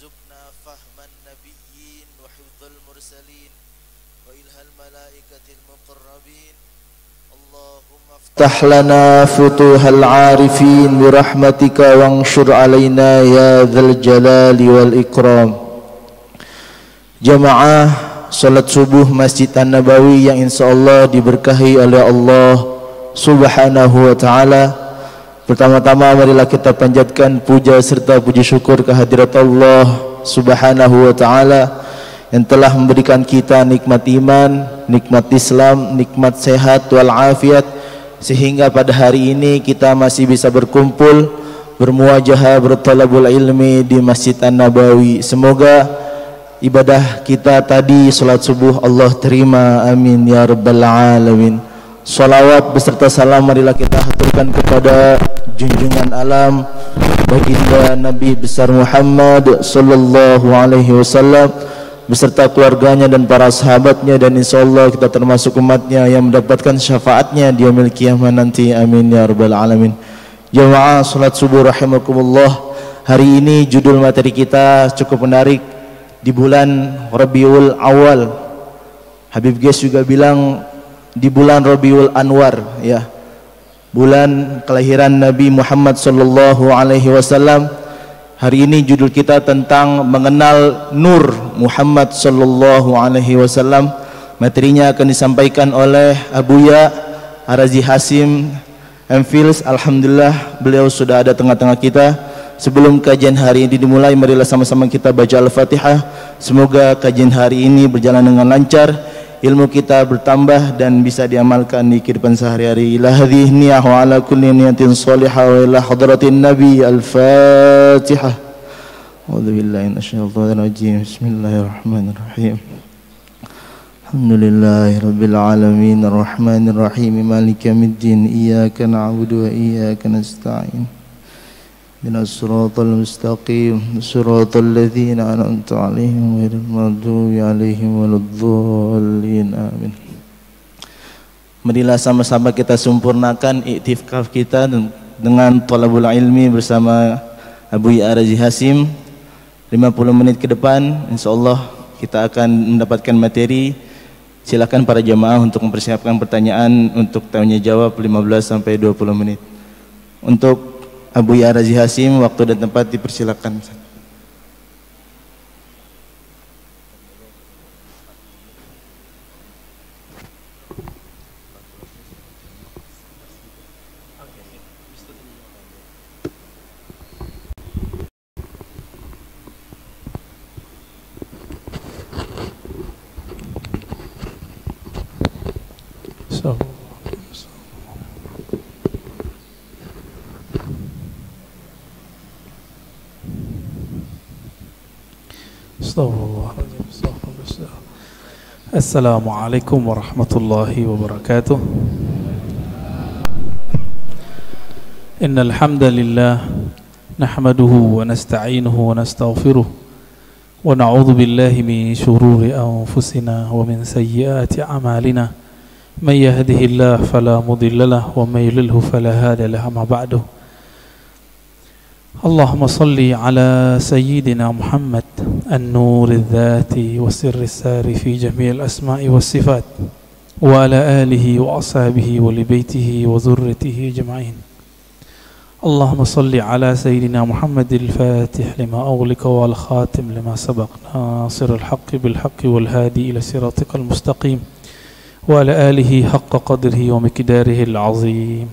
وارزقنا فهم النبيين وحفظ المرسلين وإله الملائكة المقربين اللهم افتح لنا فتوح العارفين برحمتك وانشر علينا يا ذا الجلال والإكرام. Jamaah salat subuh Masjid An-Nabawi yang insyaallah diberkahi oleh Allah Subhanahu wa taala. Pertama-tama marilah kita panjatkan puja serta puji syukur kehadirat Allah Subhanahu wa taala yang telah memberikan kita nikmat iman, nikmat Islam, nikmat sehat wal afiat, sehingga pada hari ini kita masih bisa berkumpul, bermuajahah, bertalabul ilmi di Masjid An-Nabawi. Semoga ibadah kita tadi salat subuh Allah terima, amin ya rabbal alamin. Salawat beserta salam marilah kita haturkan kepada junjungan alam baginda Nabi besar Muhammad sallallahu alaihi wasallam beserta keluarganya dan para sahabatnya, dan insyaallah kita termasuk umatnya yang mendapatkan syafaatnya di yaumil qiyamah nanti, amin ya rabbal alamin. Jamaah salat subuh rahimakumullah, hari ini judul materi kita cukup menarik. Di bulan Rabiul Awal, Habib Ges juga bilang di bulan Rabiul Anwar, ya, bulan kelahiran Nabi Muhammad sallallahu alaihi wasallam. Hari ini judul kita tentang mengenal Nur Muhammad sallallahu alaihi wasallam. Materinya akan disampaikan oleh Abuya Arazi Hasim Emfils. Alhamdulillah beliau sudah ada tengah-tengah kita. Sebelum kajian hari ini dimulai, marilah sama-sama kita baca Al-Fatihah. Semoga kajian hari ini berjalan dengan lancar, ilmu kita bertambah dan bisa diamalkan di kehidupan sehari-hari. Ila hadhihi niyah wa ala kulli niyatin salihah wa ila hadratin Nabi. Al-Fatihah. A'udzu billahi minasyaitonir rajim. Bismillahirrahmanirrahim. Alhamdulillahi rabbil alamin arrahmanir rahim maliki yaumiddin iyyaka na'budu wa iyyaka nasta'in. Siratal mustaqim siratal ladzina an'amta 'alaihim ghairil maghdubi 'alaihim waladdallin, amin. Marilah sama-sama kita sempurnakan iktikaf kita dengan thalabul ilmi bersama Abu Arazi Hasim. 50 menit ke depan insyaallah kita akan mendapatkan materi. Silakan para jamaah untuk mempersiapkan pertanyaan untuk tanya jawab 15 sampai 20 menit. Untuk Abu Arazi Hasim, waktu dan tempat dipersilakan. Assalamualaikum warahmatullahi wabarakatuh. Innal hamdalillah nahmaduhu wa nasta'inuhu wa nastaghfiruh wa na'udzu billahi min shururi anfusina wa min sayyiati a'malina. May yahdihillahu fala mudilla lahu wa may yudlilhu fala hadiya lahu. Amma ba'du. Allahumma salli ala sayyidina Muhammad an-nur al-dhati wa sirri as-sari fi jami' al-asma'i was-sifat wa ala alihi wa ashabihi wa li baitihi wa dhurriyyatihi ajma'in. Allahumma salli ala sayyidina Muhammad al-fatih lima ughliqa wal khatim lima sabaq nasir al-haqqi bil haqqi wal hadi ila siratikal mustaqim wa ala alihi haqqa qadrihi wa miqdarihi al-azim.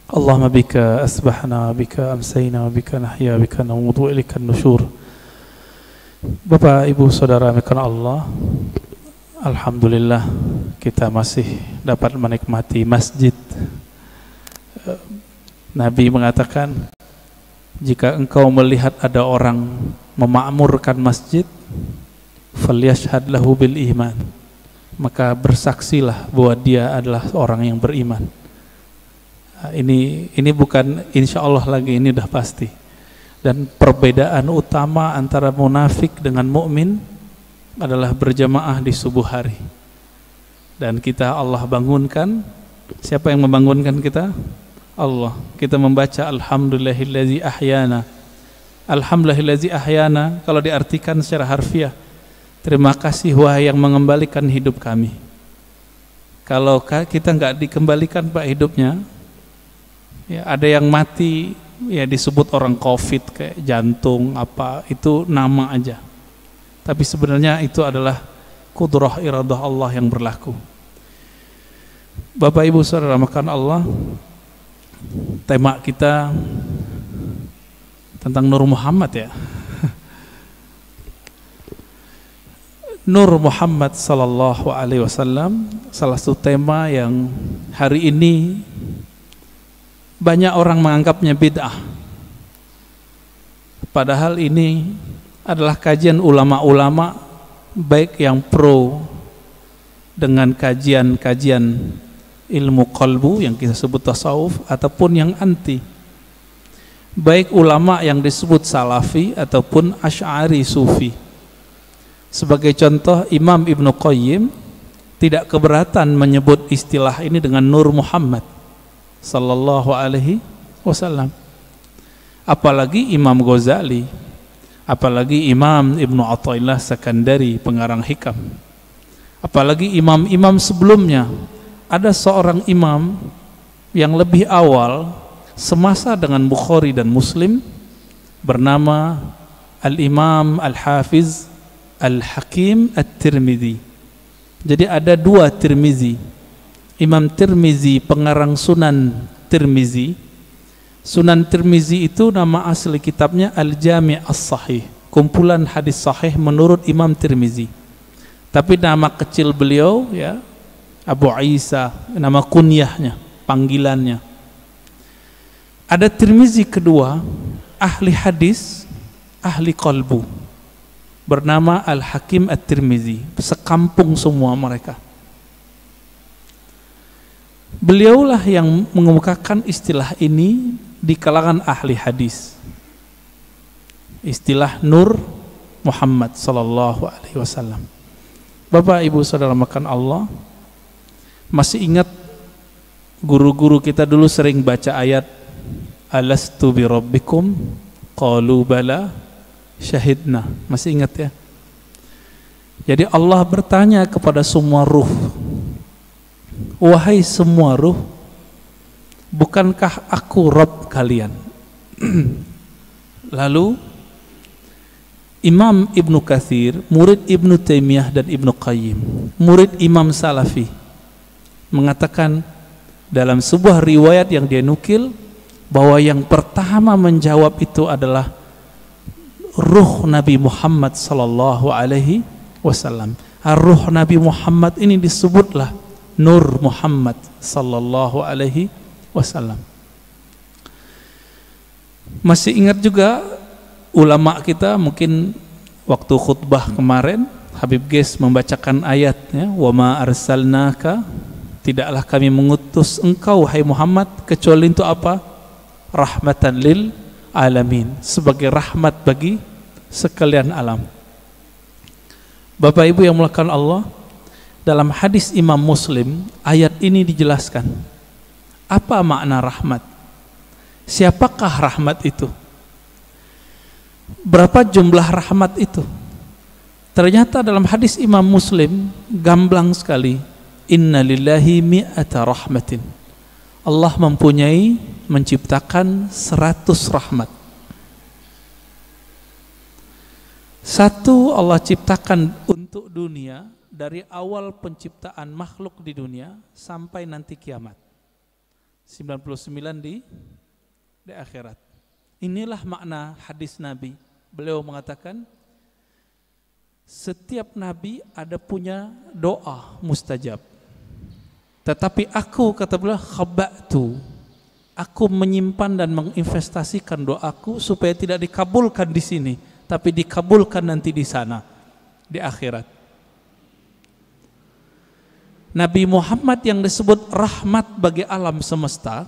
Allahumma bika asbahna, bika amsayna, bika nahya, bika namutu, ilaikan nusyur. Bapak, Ibu, Saudara mekana Allah, alhamdulillah kita masih dapat menikmati masjid. Nabi mengatakan, jika engkau melihat ada orang memakmurkan masjid, falyashhad lahu bil iman, maka bersaksilah bahwa dia adalah orang yang beriman. Ini bukan insya Allah lagi, ini dah pasti. Dan perbedaan utama antara munafik dengan mukmin adalah berjamaah di subuh hari. Dan kita Allah bangunkan. Siapa yang membangunkan kita? Allah. Kita membaca alhamdulillahillazi ahyana Alhamdulillazi ahyana, kalau diartikan secara harfiah, terima kasih wahai yang mengembalikan hidup kami. Kalau kita nggak dikembalikan Pak hidupnya, ya ada yang mati ya disebut orang COVID kayak jantung apa, itu nama aja. Tapi sebenarnya itu adalah kudrah iradah Allah yang berlaku. Bapak Ibu saudara makan Allah, tema kita tentang Nur Muhammad ya. Nur Muhammad sallallahu alaihi wasallam, salah satu tema yang hari ini banyak orang menganggapnya bid'ah. Padahal ini adalah kajian ulama-ulama baik yang pro dengan kajian-kajian ilmu qalbu yang kita sebut tasawuf ataupun yang anti. Baik ulama yang disebut salafi ataupun asy'ari sufi. Sebagai contoh, Imam Ibnu Qayyim tidak keberatan menyebut istilah ini dengan Nur Muhammad sallallahu alaihi wasallam. Apalagi Imam Ghazali, apalagi Imam Ibnu Athaillah Sakandari pengarang Hikam, apalagi imam-imam sebelumnya. Ada seorang imam yang lebih awal semasa dengan Bukhari dan Muslim bernama Al-Imam Al-Hafiz Al-Hakim At-Tirmidzi. Jadi ada dua Tirmizi. Imam Tirmizi pengarang Sunan Tirmizi. Sunan Tirmizi itu nama asli kitabnya Al-Jami' As-Sahih, kumpulan hadis sahih menurut Imam Tirmizi. Tapi nama kecil beliau ya Abu Isa, nama kunyahnya, panggilannya. Ada Tirmizi kedua, ahli hadis, ahli qalbu, bernama Al-Hakim At-Tirmizi. Sekampung semua mereka. Beliaulah yang mengemukakan istilah ini di kalangan ahli hadis. Istilah Nur Muhammad sallallahu alaihi wasallam. Bapak Ibu saudara makan Allah, masih ingat guru-guru kita dulu sering baca ayat Alastu bi rabbikum qalu bala syahidna. Masih ingat ya? Jadi Allah bertanya kepada semua ruh, wahai semua ruh, bukankah aku Rabb kalian? Lalu Imam Ibnu Katsir, murid Ibnu Taimiyah dan Ibnu Qayyim, murid Imam Salafi, mengatakan dalam sebuah riwayat yang dia nukil bahwa yang pertama menjawab itu adalah ruh Nabi Muhammad sallallahu alaihi wasallam. Ruh Nabi Muhammad ini disebutlah Nur Muhammad sallallahu alaihi wasallam. Masih ingat juga ulama kita mungkin waktu khutbah kemarin Habib Ges membacakan ayatnya, wa ma arsalnaka, tidaklah kami mengutus engkau hai Muhammad kecuali untuk apa? Rahmatan lil alamin, sebagai rahmat bagi sekalian alam. Bapak Ibu yang mulakan Allah, dalam hadis Imam Muslim ayat ini dijelaskan apa makna rahmat, siapakah rahmat itu, berapa jumlah rahmat itu. Ternyata dalam hadis Imam Muslim gamblang sekali, inna lillahi mi'ata rahmatin, Allah mempunyai, menciptakan 100 rahmat. Satu Allah ciptakan untuk dunia dari awal penciptaan makhluk di dunia sampai nanti kiamat. 99 di akhirat. Inilah makna hadis Nabi. Beliau mengatakan setiap nabi ada punya doa mustajab. Tetapi aku, kata beliau, khaba'tu, aku menyimpan dan menginvestasikan doaku supaya tidak dikabulkan di sini, tapi dikabulkan nanti di sana, di akhirat. Nabi Muhammad yang disebut rahmat bagi alam semesta,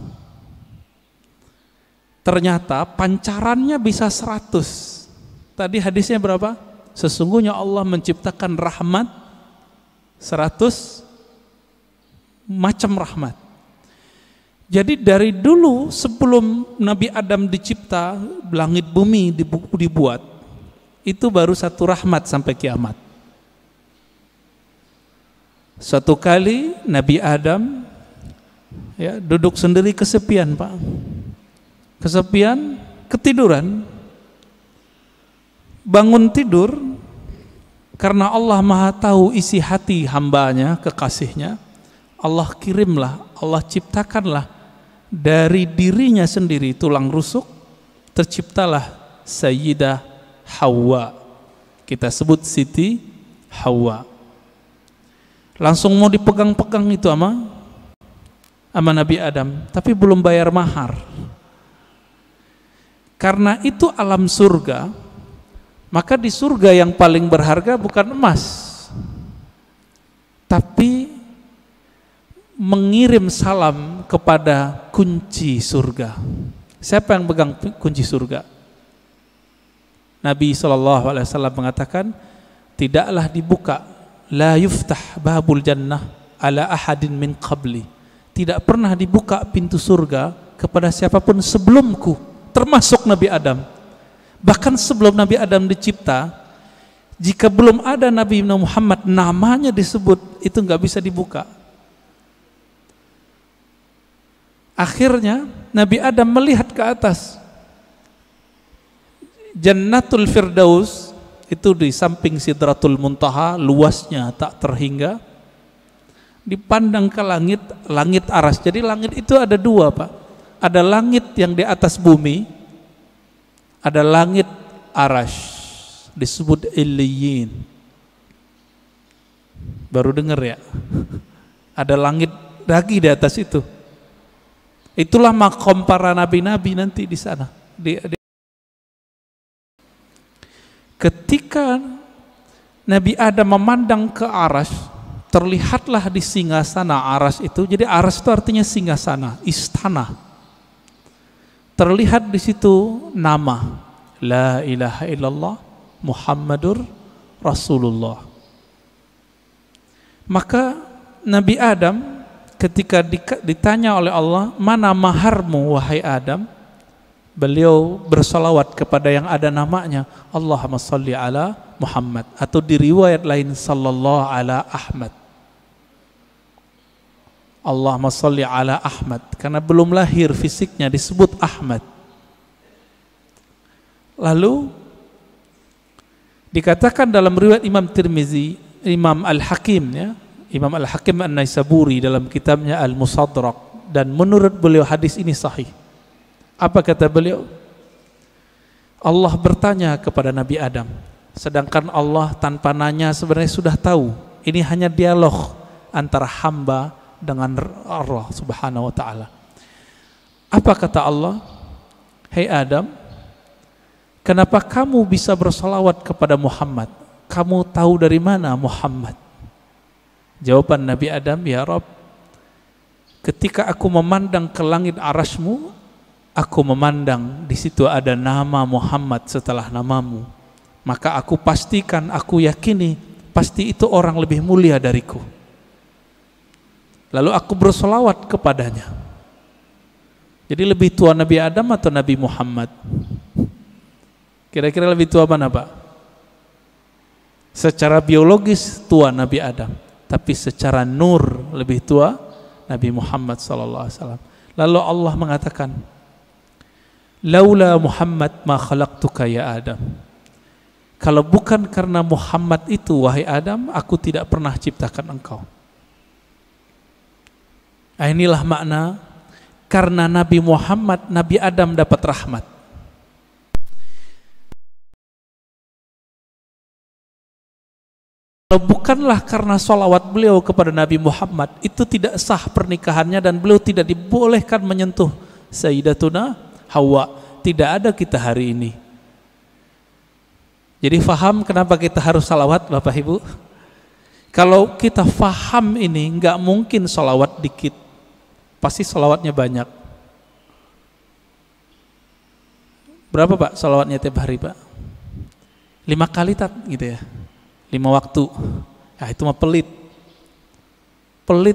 ternyata pancarannya bisa 100. Tadi hadisnya berapa? Sesungguhnya Allah menciptakan rahmat 100 macam rahmat. Jadi dari dulu sebelum Nabi Adam dicipta, langit bumi dibuat, itu baru satu rahmat sampai kiamat. Suatu kali Nabi Adam ya duduk sendiri kesepian, Pak. Kesepian, ketiduran. Bangun tidur karena Allah Maha tahu isi hati hambanya, kekasihnya. Allah kirimlah, Allah ciptakanlah dari dirinya sendiri tulang rusuk, terciptalah Sayyidah Hawa. Kita sebut Siti Hawa. Langsung mau dipegang-pegang itu sama Nabi Adam, tapi belum bayar mahar. Karena itu alam surga, maka di surga yang paling berharga bukan emas, tapi mengirim salam kepada kunci surga. Siapa yang pegang kunci surga? Nabi SAW mengatakan, tidaklah dibuka, la yuftah babul jannah ala ahadin min qabli. Tidak pernah dibuka pintu surga kepada siapapun sebelumku, termasuk Nabi Adam. Bahkan sebelum Nabi Adam dicipta, jika belum ada Nabi Muhammad namanya disebut, itu nggak bisa dibuka. Akhirnya Nabi Adam melihat ke atas. Jannatul Firdaus itu di samping Sidratul Muntaha, luasnya tak terhingga. Dipandang ke langit, langit aras. Jadi langit itu ada dua, Pak. Ada langit yang di atas bumi, ada langit aras, disebut Illiyin. Baru dengar ya? Ada langit lagi di atas itu. Itulah makom para nabi-nabi nanti di sana. Ketika Nabi Adam memandang ke aras, terlihatlah di singgasana aras itu. Jadi aras itu artinya singgasana, istana. Terlihat di situ nama La ilaha illallah Muhammadur Rasulullah. Maka Nabi Adam ketika ditanya oleh Allah, mana maharmu wahai Adam? Beliau bersalawat kepada yang ada namanya, Allahumma salli ala Muhammad, atau di riwayat lain sallallahu ala Ahmad. Allahumma salli ala Ahmad, karena belum lahir fisiknya disebut Ahmad. Lalu dikatakan dalam riwayat Imam Tirmizi, Imam Al-Hakim ya, Imam Al-Hakim An-Naisaburi dalam kitabnya Al-Musadrak, dan menurut beliau hadis ini sahih. Apa kata beliau? Allah bertanya kepada Nabi Adam, sedangkan Allah tanpa nanya sebenarnya sudah tahu. Ini hanya dialog antara hamba dengan Allah Subhanahu wa taala. Apa kata Allah? Hei Adam, kenapa kamu bisa bersalawat kepada Muhammad? Kamu tahu dari mana Muhammad? Jawaban Nabi Adam, ya Rabb, ketika aku memandang ke langit arasmu, aku memandang di situ ada nama Muhammad setelah namamu. Maka aku pastikan, aku yakini pasti itu orang lebih mulia dariku. Lalu aku bersolawat kepadanya. Jadi lebih tua Nabi Adam atau Nabi Muhammad? Kira-kira lebih tua mana, Pak? Secara biologis tua Nabi Adam, tapi secara nur lebih tua Nabi Muhammad SAW. Lalu Allah mengatakan, laula Muhammad ma khalaqtuka ya Adam. Kalau bukan karena Muhammad itu wahai Adam, aku tidak pernah ciptakan engkau. Inilah makna karena Nabi Muhammad, Nabi Adam dapat rahmat. Kalau bukanlah karena sholawat beliau kepada Nabi Muhammad, itu tidak sah pernikahannya dan beliau tidak dibolehkan menyentuh Sayyidatuna Hawa. Tidak ada kita hari ini. Jadi faham kenapa kita harus salawat, Bapak Ibu? Kalau kita faham ini, nggak mungkin salawat dikit, pasti salawatnya banyak. Berapa Pak salawatnya tiap hari, Pak? 5 kali gitu ya, 5 waktu. Ya itu mah pelit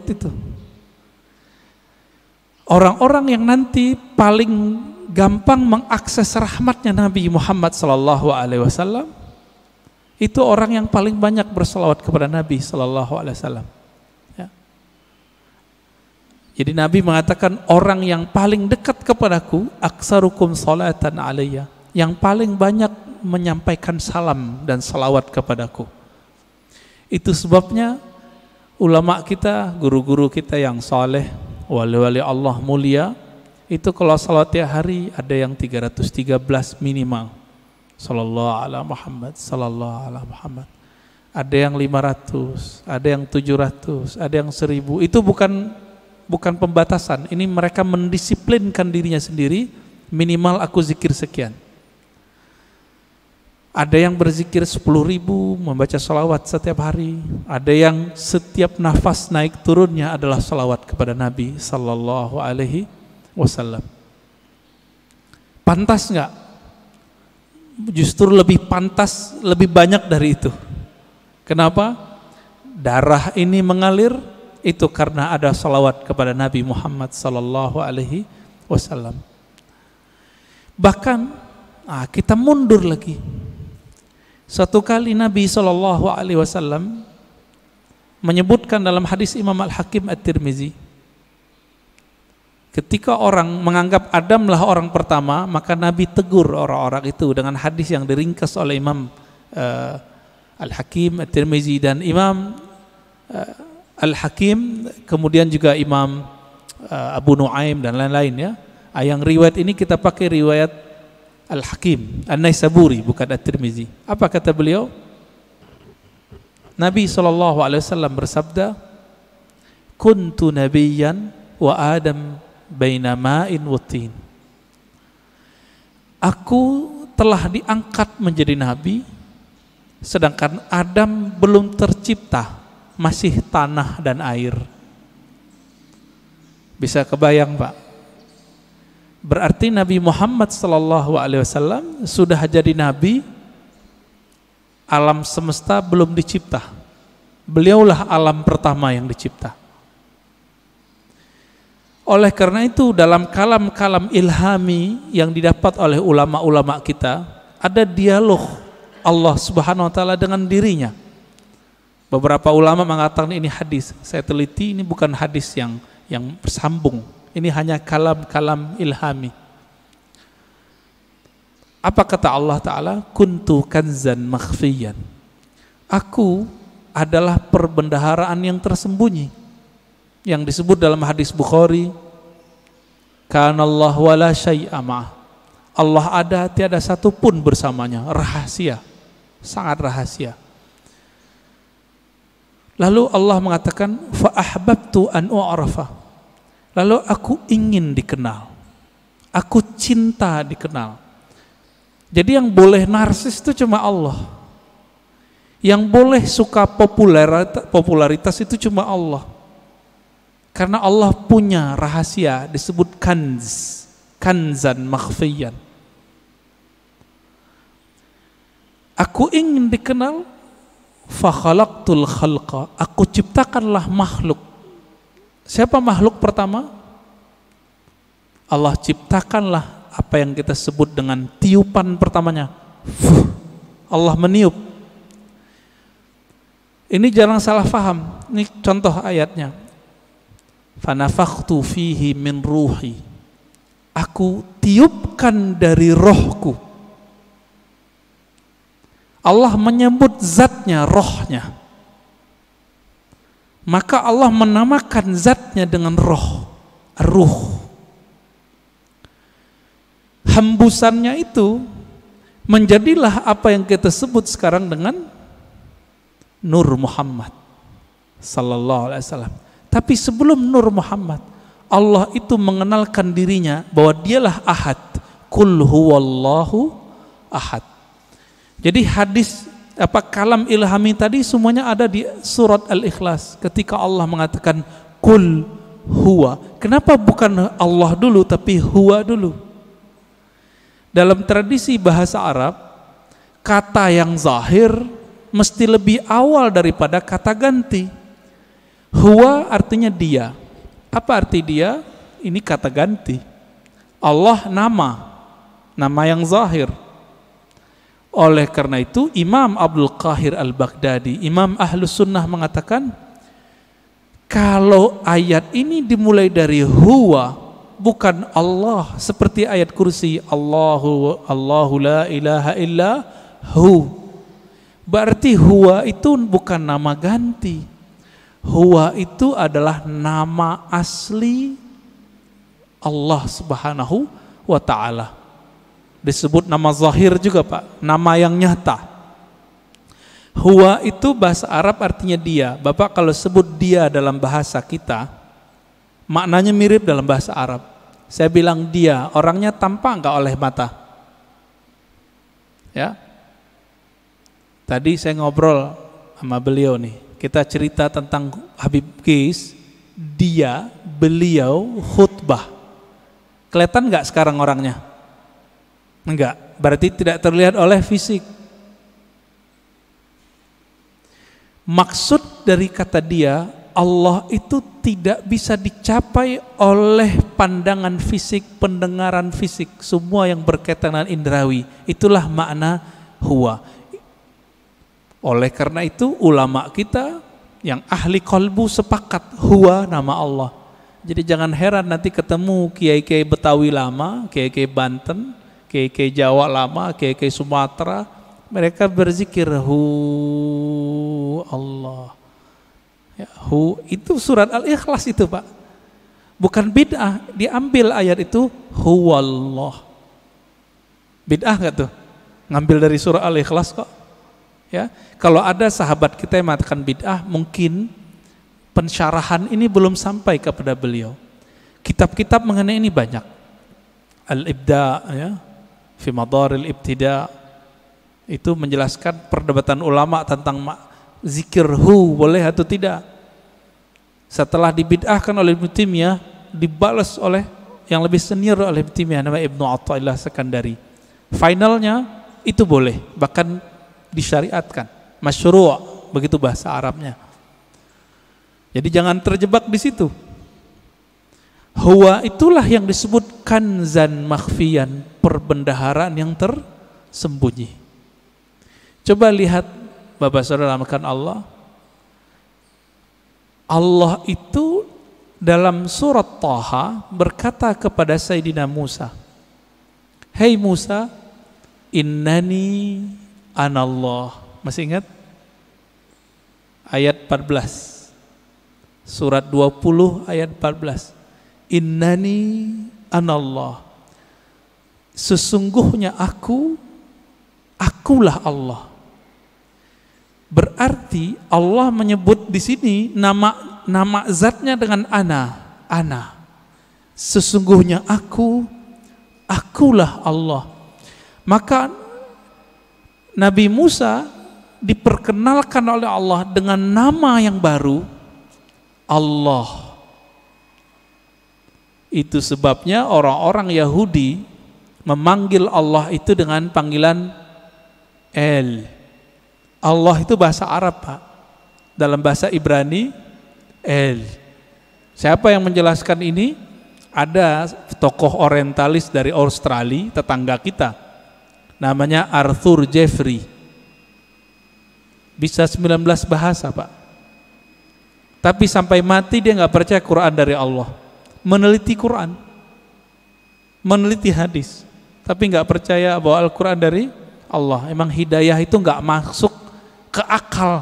itu. Orang-orang yang nanti paling gampang mengakses rahmatnya Nabi Muhammad sallallahu alaihi wasallam itu orang yang paling banyak berselawat kepada Nabi sallallahu alaihi wasallam. Ya. Jadi Nabi mengatakan orang yang paling dekat kepadaku aksarukum salatan alayya, yang paling banyak menyampaikan salam dan salawat kepadaku. Itu sebabnya ulama kita, guru-guru kita yang saleh, wali-wali Allah mulia, itu kalau salat tiap hari ada yang 313 minimal. Sallallahu ala Muhammad, sallallahu ala Muhammad. Ada yang 500, ada yang 700, ada yang 1000. Itu bukan pembatasan. Ini mereka mendisiplinkan dirinya sendiri, minimal aku zikir sekian. Ada yang berzikir 10.000, membaca salawat setiap hari. Ada yang setiap nafas naik turunnya adalah salawat kepada Nabi sallallahu alaihi wasallam. Pantas nggak? Justru lebih pantas, lebih banyak dari itu. Kenapa? Darah ini mengalir itu karena ada salawat kepada Nabi Muhammad sallallahu alaihi wasallam. Bahkan kita mundur lagi. Satu kali Nabi sallallahu alaihi wasallam menyebutkan dalam hadis Imam Al-Hakim At-Tirmizi, ketika orang menganggap Adamlah orang pertama, maka Nabi tegur orang-orang itu dengan hadis yang diringkas oleh Imam Al-Hakim At-Tirmizi dan Imam Al-Hakim, kemudian juga Imam Abu Nuaim dan lain-lain ya. Yang riwayat ini kita pakai riwayat Al-Hakim An-Naisaburi, bukan At-Tirmizi. Apa kata beliau? Nabi SAW bersabda, kuntu nabiyyan wa Adam baina ma'in wa tin. Aku telah diangkat menjadi nabi, sedangkan Adam belum tercipta, masih tanah dan air. Bisa kebayang Pak? Berarti Nabi Muhammad SAW sudah jadi nabi, alam semesta belum dicipta. Beliaulah alam pertama yang dicipta. Oleh karena itu dalam kalam-kalam ilhami yang didapat oleh ulama-ulama kita, ada dialog Allah Subhanahu wa taala dengan dirinya. Beberapa ulama mengatakan ini hadis. Saya teliti, ini bukan hadis yang bersambung. Ini hanya kalam-kalam ilhami. Apa kata Allah Ta'ala? Kuntu kanzan makhfiyan. Aku adalah perbendaharaan yang tersembunyi. Yang disebut dalam hadis Bukhari, Kanallahu wa la syai'a ma'ah. Allah ada, tiada satu pun bersamanya. Rahasia, sangat rahasia. Lalu Allah mengatakan, fa ahbabtu an u'rafa. Lalu aku ingin dikenal, aku cinta dikenal. Jadi yang boleh narsis itu cuma Allah. Yang boleh suka popularitas itu cuma Allah. Karena Allah punya rahasia disebut kanz, kanzan makhfiyan. Aku ingin dikenal, fa khalaqtul khalqa. Aku ciptakanlah makhluk. Siapa makhluk pertama? Allah ciptakanlah apa yang kita sebut dengan tiupan pertamanya. Allah meniup. Ini jangan salah faham. Ini contoh ayatnya. Fanafakhtu fihi min ruhi. Aku tiupkan dari rohku. Allah menyebut zatnya, rohnya. Maka Allah menamakan zatnya dengan roh, ruh. Hembusannya itu menjadilah apa yang kita sebut sekarang dengan Nur Muhammad sallallahu alaihi wasallam. Tapi sebelum Nur Muhammad, Allah itu mengenalkan dirinya bahwa dialah Ahad. Qul huwallahu ahad. Jadi hadis kalam ilhami tadi semuanya ada di surat Al-Ikhlas ketika Allah mengatakan Qul huwa. Kenapa bukan Allah dulu tapi huwa dulu? Dalam tradisi bahasa Arab, kata yang zahir mesti lebih awal daripada kata ganti. Huwa artinya dia. Apa arti dia? Ini kata ganti. Allah nama yang zahir. Oleh karena itu Imam Abdul Qahir Al-Baghdadi, Imam Ahlus Sunnah mengatakan, kalau ayat ini dimulai dari huwa, bukan Allah, seperti ayat kursi, Allahu la ilaha illa hu, berarti huwa itu bukan nama ganti. Huwa itu adalah nama asli Allah Subhanahu wa ta'ala. Disebut nama zahir juga Pak, nama yang nyata. Huwa itu bahasa Arab artinya dia. Bapak kalau sebut dia dalam bahasa kita, maknanya mirip dalam bahasa Arab. Saya bilang dia, orangnya tampak enggak oleh mata? Ya. Tadi saya ngobrol sama beliau nih. Kita cerita tentang Habib Qais, beliau khutbah. Kelihatan enggak sekarang orangnya? Enggak, berarti tidak terlihat oleh fisik. Maksud dari kata dia, Allah itu tidak bisa dicapai oleh pandangan fisik, pendengaran fisik, semua yang berkaitan dengan indrawi. Itulah makna huwa. Oleh karena itu ulama kita yang ahli qalbu sepakat huwa nama Allah. Jadi jangan heran nanti ketemu kiai-kiai Betawi lama, kiai-kiai Banten, kiai-kiai Jawa lama, kiai-kiai Sumatera, mereka berzikir hu Allah. Ya, hu itu surat Al-Ikhlas itu Pak. Bukan bid'ah, diambil ayat itu huwallah. Bid'ah enggak tuh? Ngambil dari surah Al-Ikhlas kok. Ya, kalau ada sahabat kita yang mengatakan bid'ah, mungkin pensyarahan ini belum sampai kepada beliau. Kitab-kitab mengenai ini banyak. Al-Ibda ya, fi Madaril Ibtida, itu menjelaskan perdebatan ulama tentang zikir hu boleh atau tidak. Setelah dibid'ahkan oleh Ibnu Taimiyah, dibalas oleh yang lebih senior oleh Ibnu Taimiyah, namanya Ibnu Athaillah Sekandari. Finalnya itu boleh, bahkan disyariatkan, masyru', begitu bahasa Arabnya. Jadi jangan terjebak di situ. Huwa itulah yang disebut kanzan makhfiyan, perbendaharaan yang tersembunyi. Coba lihat Bapak Saudara makan Allah. Allah itu dalam surat Taha berkata kepada Sayyidina Musa, "Hei Musa, innani anallah." Masih ingat? Ayat 14. Surat 20 ayat 14. Innani anallah. Sesungguhnya akulah Allah. Berarti Allah menyebut di sini nama zatnya dengan ana. Sesungguhnya akulah Allah. Maka Nabi Musa diperkenalkan oleh Allah dengan nama yang baru, Allah. Itu sebabnya orang-orang Yahudi memanggil Allah itu dengan panggilan El. Allah itu bahasa Arab Pak. Dalam bahasa Ibrani El. Siapa yang menjelaskan ini? Ada tokoh orientalis dari Australia, tetangga kita, namanya Arthur Jeffrey. Bisa 19 bahasa Pak. Tapi sampai mati dia nggak percaya Quran dari Allah. Meneliti Quran, meneliti hadis, tapi nggak percaya bahwa Al-Quran dari Allah. Emang hidayah itu nggak masuk ke akal,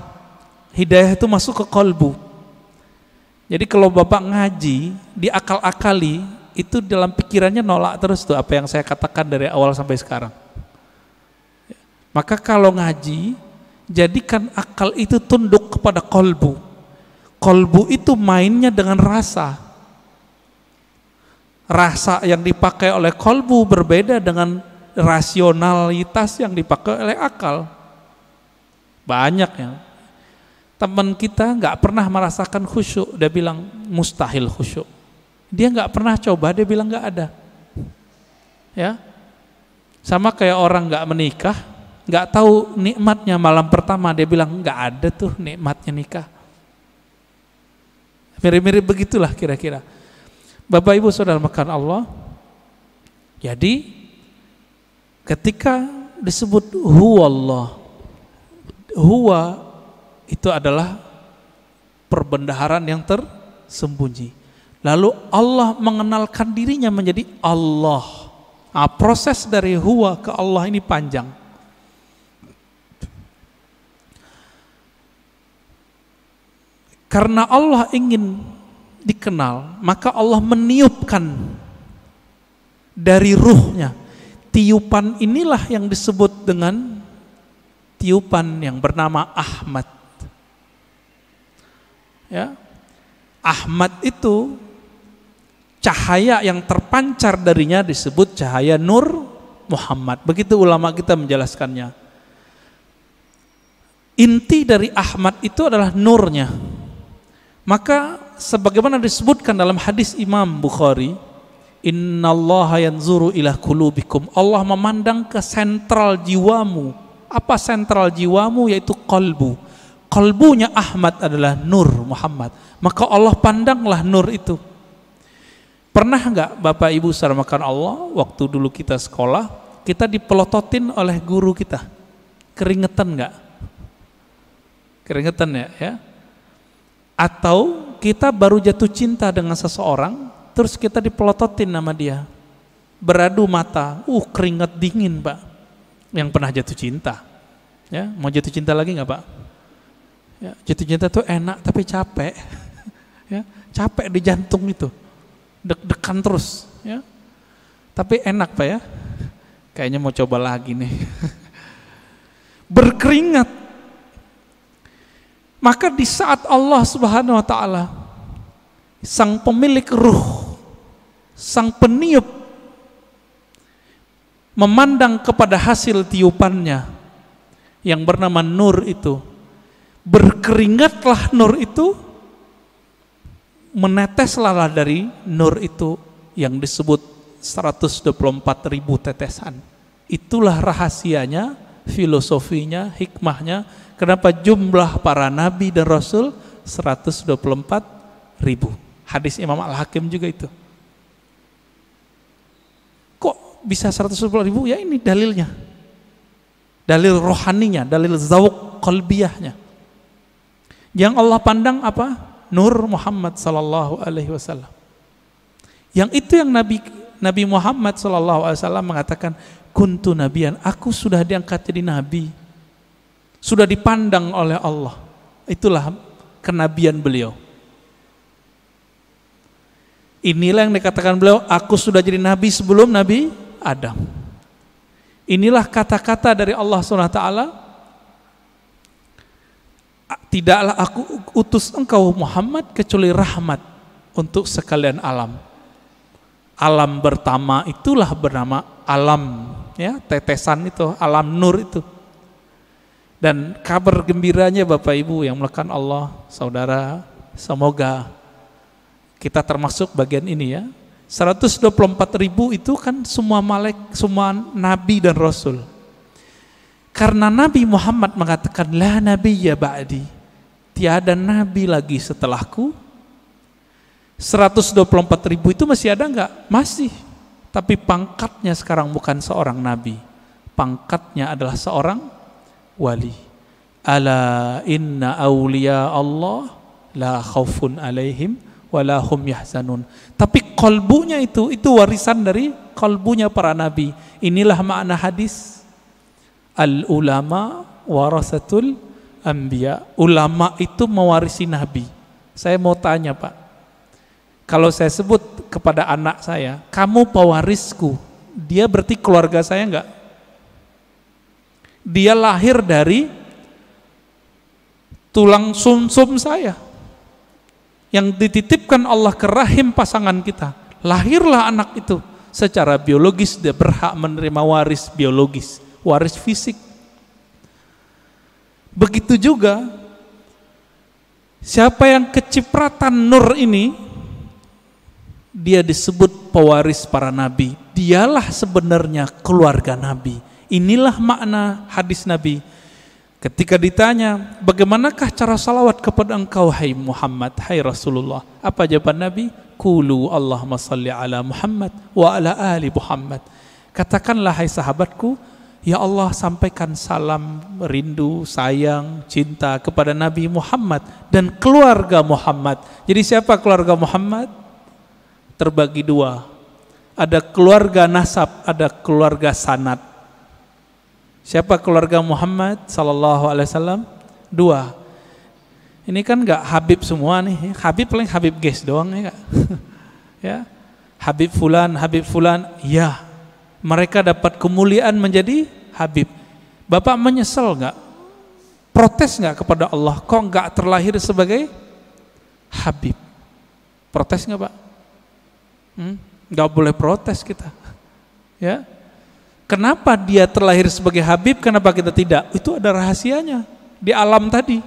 hidayah itu masuk ke kolbu. Jadi kalau Bapak ngaji, diakal-akali, itu dalam pikirannya nolak terus tuh apa yang saya katakan dari awal sampai sekarang. Maka kalau ngaji, jadikan akal itu tunduk kepada kolbu. Kolbu itu mainnya dengan rasa. Rasa yang dipakai oleh kolbu berbeda dengan rasionalitas yang dipakai oleh akal. Banyak ya. Teman kita nggak pernah merasakan khusyuk, dia bilang mustahil khusyuk. Dia nggak pernah coba, dia bilang nggak ada. Ya, sama kayak orang nggak menikah, nggak tahu nikmatnya malam pertama, dia bilang nggak ada tuh nikmatnya nikah. Mirip-mirip begitulah kira-kira. Bapak Ibu Saudara makan Allah, jadi ketika disebut huwallah, huwa itu adalah perbendaharaan yang tersembunyi. Lalu Allah mengenalkan dirinya menjadi Allah. Nah, proses dari huwa ke Allah ini panjang. Karena Allah ingin dikenal, maka Allah meniupkan dari ruhnya. Tiupan inilah yang disebut dengan tiupan yang bernama Ahmad. Ya, Ahmad itu cahaya yang terpancar darinya disebut cahaya Nur Muhammad. Begitu ulama kita menjelaskannya. Inti dari Ahmad itu adalah nurnya. Maka sebagaimana disebutkan dalam hadis Imam Bukhari, innallaha yanzuru ila qulubikum, Allah memandang ke sentral jiwamu. Apa sentral jiwamu? Yaitu qalbu. Qalbunya Ahmad adalah Nur Muhammad. Maka Allah pandanglah nur itu. Pernah enggak Bapak Ibu saudara makan Allah, waktu dulu kita sekolah, kita dipelototin oleh guru kita? Keringetan enggak? Keringetan ya? Atau kita baru jatuh cinta dengan seseorang, terus kita dipelototin nama dia, beradu mata, keringat dingin Pak. Yang pernah jatuh cinta, ya mau jatuh cinta lagi nggak Pak? Ya, jatuh cinta tuh enak tapi capek, ya capek di jantung itu, deg-degan terus, ya. Tapi enak Pak ya, kayaknya mau coba lagi nih, berkeringat. Maka di saat Allah Subhanahu Wa Taala, sang pemilik ruh, sang peniup, memandang kepada hasil tiupannya yang bernama nur itu, berkeringatlah nur itu, meneteslah dari nur itu yang disebut 124.000 tetesan. Itulah rahasianya, filosofinya, hikmahnya, kenapa jumlah para nabi dan rasul 124.000. Hadis Imam Al-Hakim juga itu. Kok bisa 124.000? Ya ini dalilnya. Dalil rohaninya, dalil zawq qalbiyahnya. Yang Allah pandang apa? Nur Muhammad sallallahu alaihi wasallam. Yang itu yang Nabi Muhammad sallallahu alaihi wasallam mengatakan, kuntu nabiyan, aku sudah diangkat jadi nabi. Sudah dipandang oleh Allah. Itulah kenabian beliau. Inilah yang dikatakan beliau, aku sudah jadi nabi sebelum Nabi Adam. Inilah kata-kata dari Allah SWT, tidaklah aku utus engkau Muhammad kecuali rahmat untuk sekalian alam. Alam pertama itulah bernama alam, ya, tetesan itu, alam nur itu. Dan kabar gembiranya Bapak Ibu yang melakukan Allah, saudara, semoga kita termasuk bagian ini ya. 124.000 itu kan semua semua nabi dan rasul. Karena Nabi Muhammad mengatakan la nabiyya ba'di, tiada nabi lagi setelahku. 124.000 itu masih ada enggak? Masih. Tapi pangkatnya sekarang bukan seorang nabi. Pangkatnya adalah seorang wali. Ala inna awliya Allah la khaufun alaihim wala hum yahzanun. Tapi kalbunya itu warisan dari kalbunya para nabi. Inilah makna hadis al ulama warasatul anbiya. Ulama itu mewarisi nabi. Saya mau tanya Pak, kalau saya sebut kepada anak saya, kamu pewarisku, dia berarti keluarga saya enggak? Dia lahir dari tulang sumsum saya yang dititipkan Allah ke rahim pasangan kita. Lahirlah anak itu, secara biologis dia berhak menerima waris biologis, waris fisik. Begitu juga siapa yang kecipratan nur ini, dia disebut pewaris para nabi. Dialah sebenarnya keluarga nabi. Inilah makna hadis Nabi. Ketika ditanya, bagaimanakah cara salawat kepada engkau hai Muhammad, hai Rasulullah? Apa jawaban Nabi? Qulu Allahumma salli ala Muhammad wa ala ali Muhammad. Katakanlah hai sahabatku, ya Allah sampaikan salam, rindu, sayang, cinta kepada Nabi Muhammad dan keluarga Muhammad. Jadi siapa keluarga Muhammad? Terbagi dua. Ada keluarga nasab, ada keluarga sanad. Siapa keluarga Muhammad sallallahu alaihi wasallam? Dua. Ini kan enggak Habib semua nih. Habib paling Habib guys doang ya enggak? Ya. Habib fulan, ya. Mereka dapat kemuliaan menjadi Habib. Bapak menyesal enggak? Protes enggak kepada Allah? Kok enggak terlahir sebagai Habib? Protes enggak, Pak? Enggak boleh protes kita. Ya. Kenapa dia terlahir sebagai Habib, kenapa kita tidak? Itu ada rahasianya di alam tadi.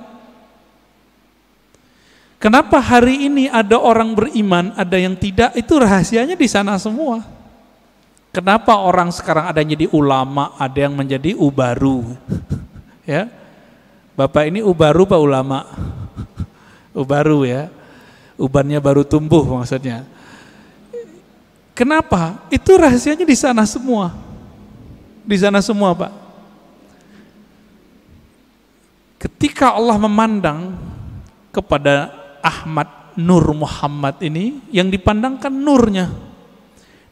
Kenapa hari ini ada orang beriman, ada yang tidak? Itu rahasianya di sana semua. Kenapa orang sekarang ada yang jadi ulama, ada yang menjadi ubaru? Ya, Bapak ini ubaru Pak ulama? Ubaru ya, ubannya baru tumbuh maksudnya. Kenapa? Itu rahasianya di sana semua. Di sana semua Pak. Ketika Allah memandang kepada Ahmad Nur Muhammad ini, yang dipandangkan nurnya.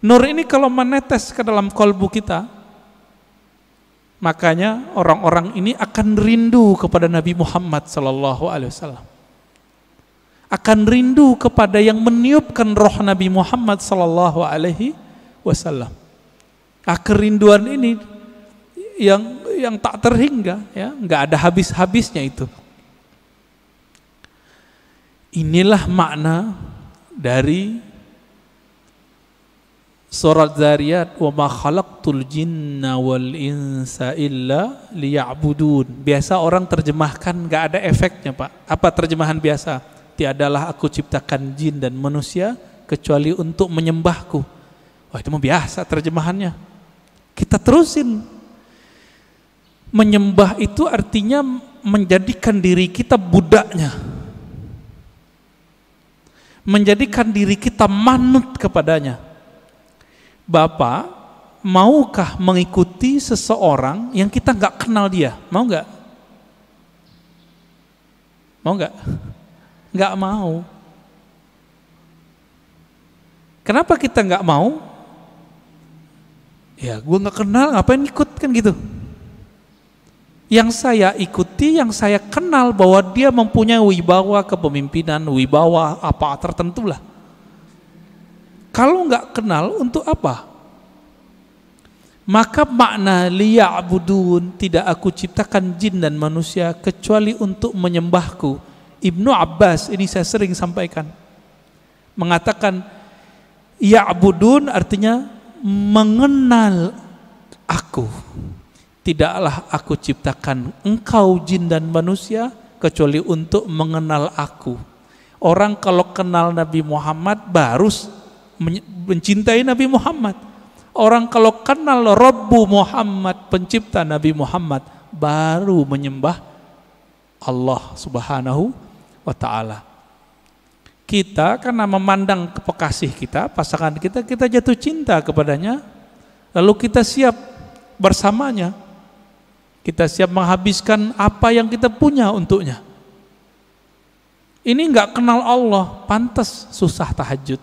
Nur ini kalau menetes ke dalam kalbu kita, makanya orang-orang ini akan rindu kepada Nabi Muhammad sallallahu alaihi wasallam. Akan rindu kepada yang meniupkan roh Nabi Muhammad sallallahu alaihi wasallam. Kerinduan ini yang tak terhingga, ya, enggak ada habis-habisnya itu. Inilah makna dari surat Zariyat, wa ma khalaqtul jinna wal insa illa liya'budun. Biasa orang terjemahkan enggak ada efeknya, Pak. Apa terjemahan biasa? Tiadalah aku ciptakan jin dan manusia kecuali untuk menyembahku. Wah, itu mah biasa terjemahannya. Kita terusin. Menyembah itu artinya menjadikan diri kita budaknya. Menjadikan diri kita manut kepadanya. Bapak, maukah mengikuti seseorang yang kita nggak kenal dia? Mau nggak? Mau nggak? Nggak mau. Kenapa kita nggak mau? Ya, gue nggak kenal, ngapain ikut kan gitu. Yang saya ikuti, yang saya kenal bahwa dia mempunyai wibawa kepemimpinan, wibawa apa tertentu lah. Kalau nggak kenal, untuk apa? Maka makna liya'budun, tidak aku ciptakan jin dan manusia kecuali untuk menyembahku. Ibnu Abbas, ini saya sering sampaikan, mengatakan ya'budun artinya mengenal aku. Tidaklah aku ciptakan engkau jin dan manusia kecuali untuk mengenal aku. Orang kalau kenal Nabi Muhammad baru mencintai Nabi Muhammad. Orang kalau kenal Rabbu Muhammad, pencipta Nabi Muhammad, baru menyembah Allah Subhanahu wa ta'ala. Kita karena memandang kekasih kita, pasangan kita, kita jatuh cinta kepadanya, lalu kita siap bersamanya. Kita siap menghabiskan apa yang kita punya untuknya. Ini enggak kenal Allah, pantas susah tahajud.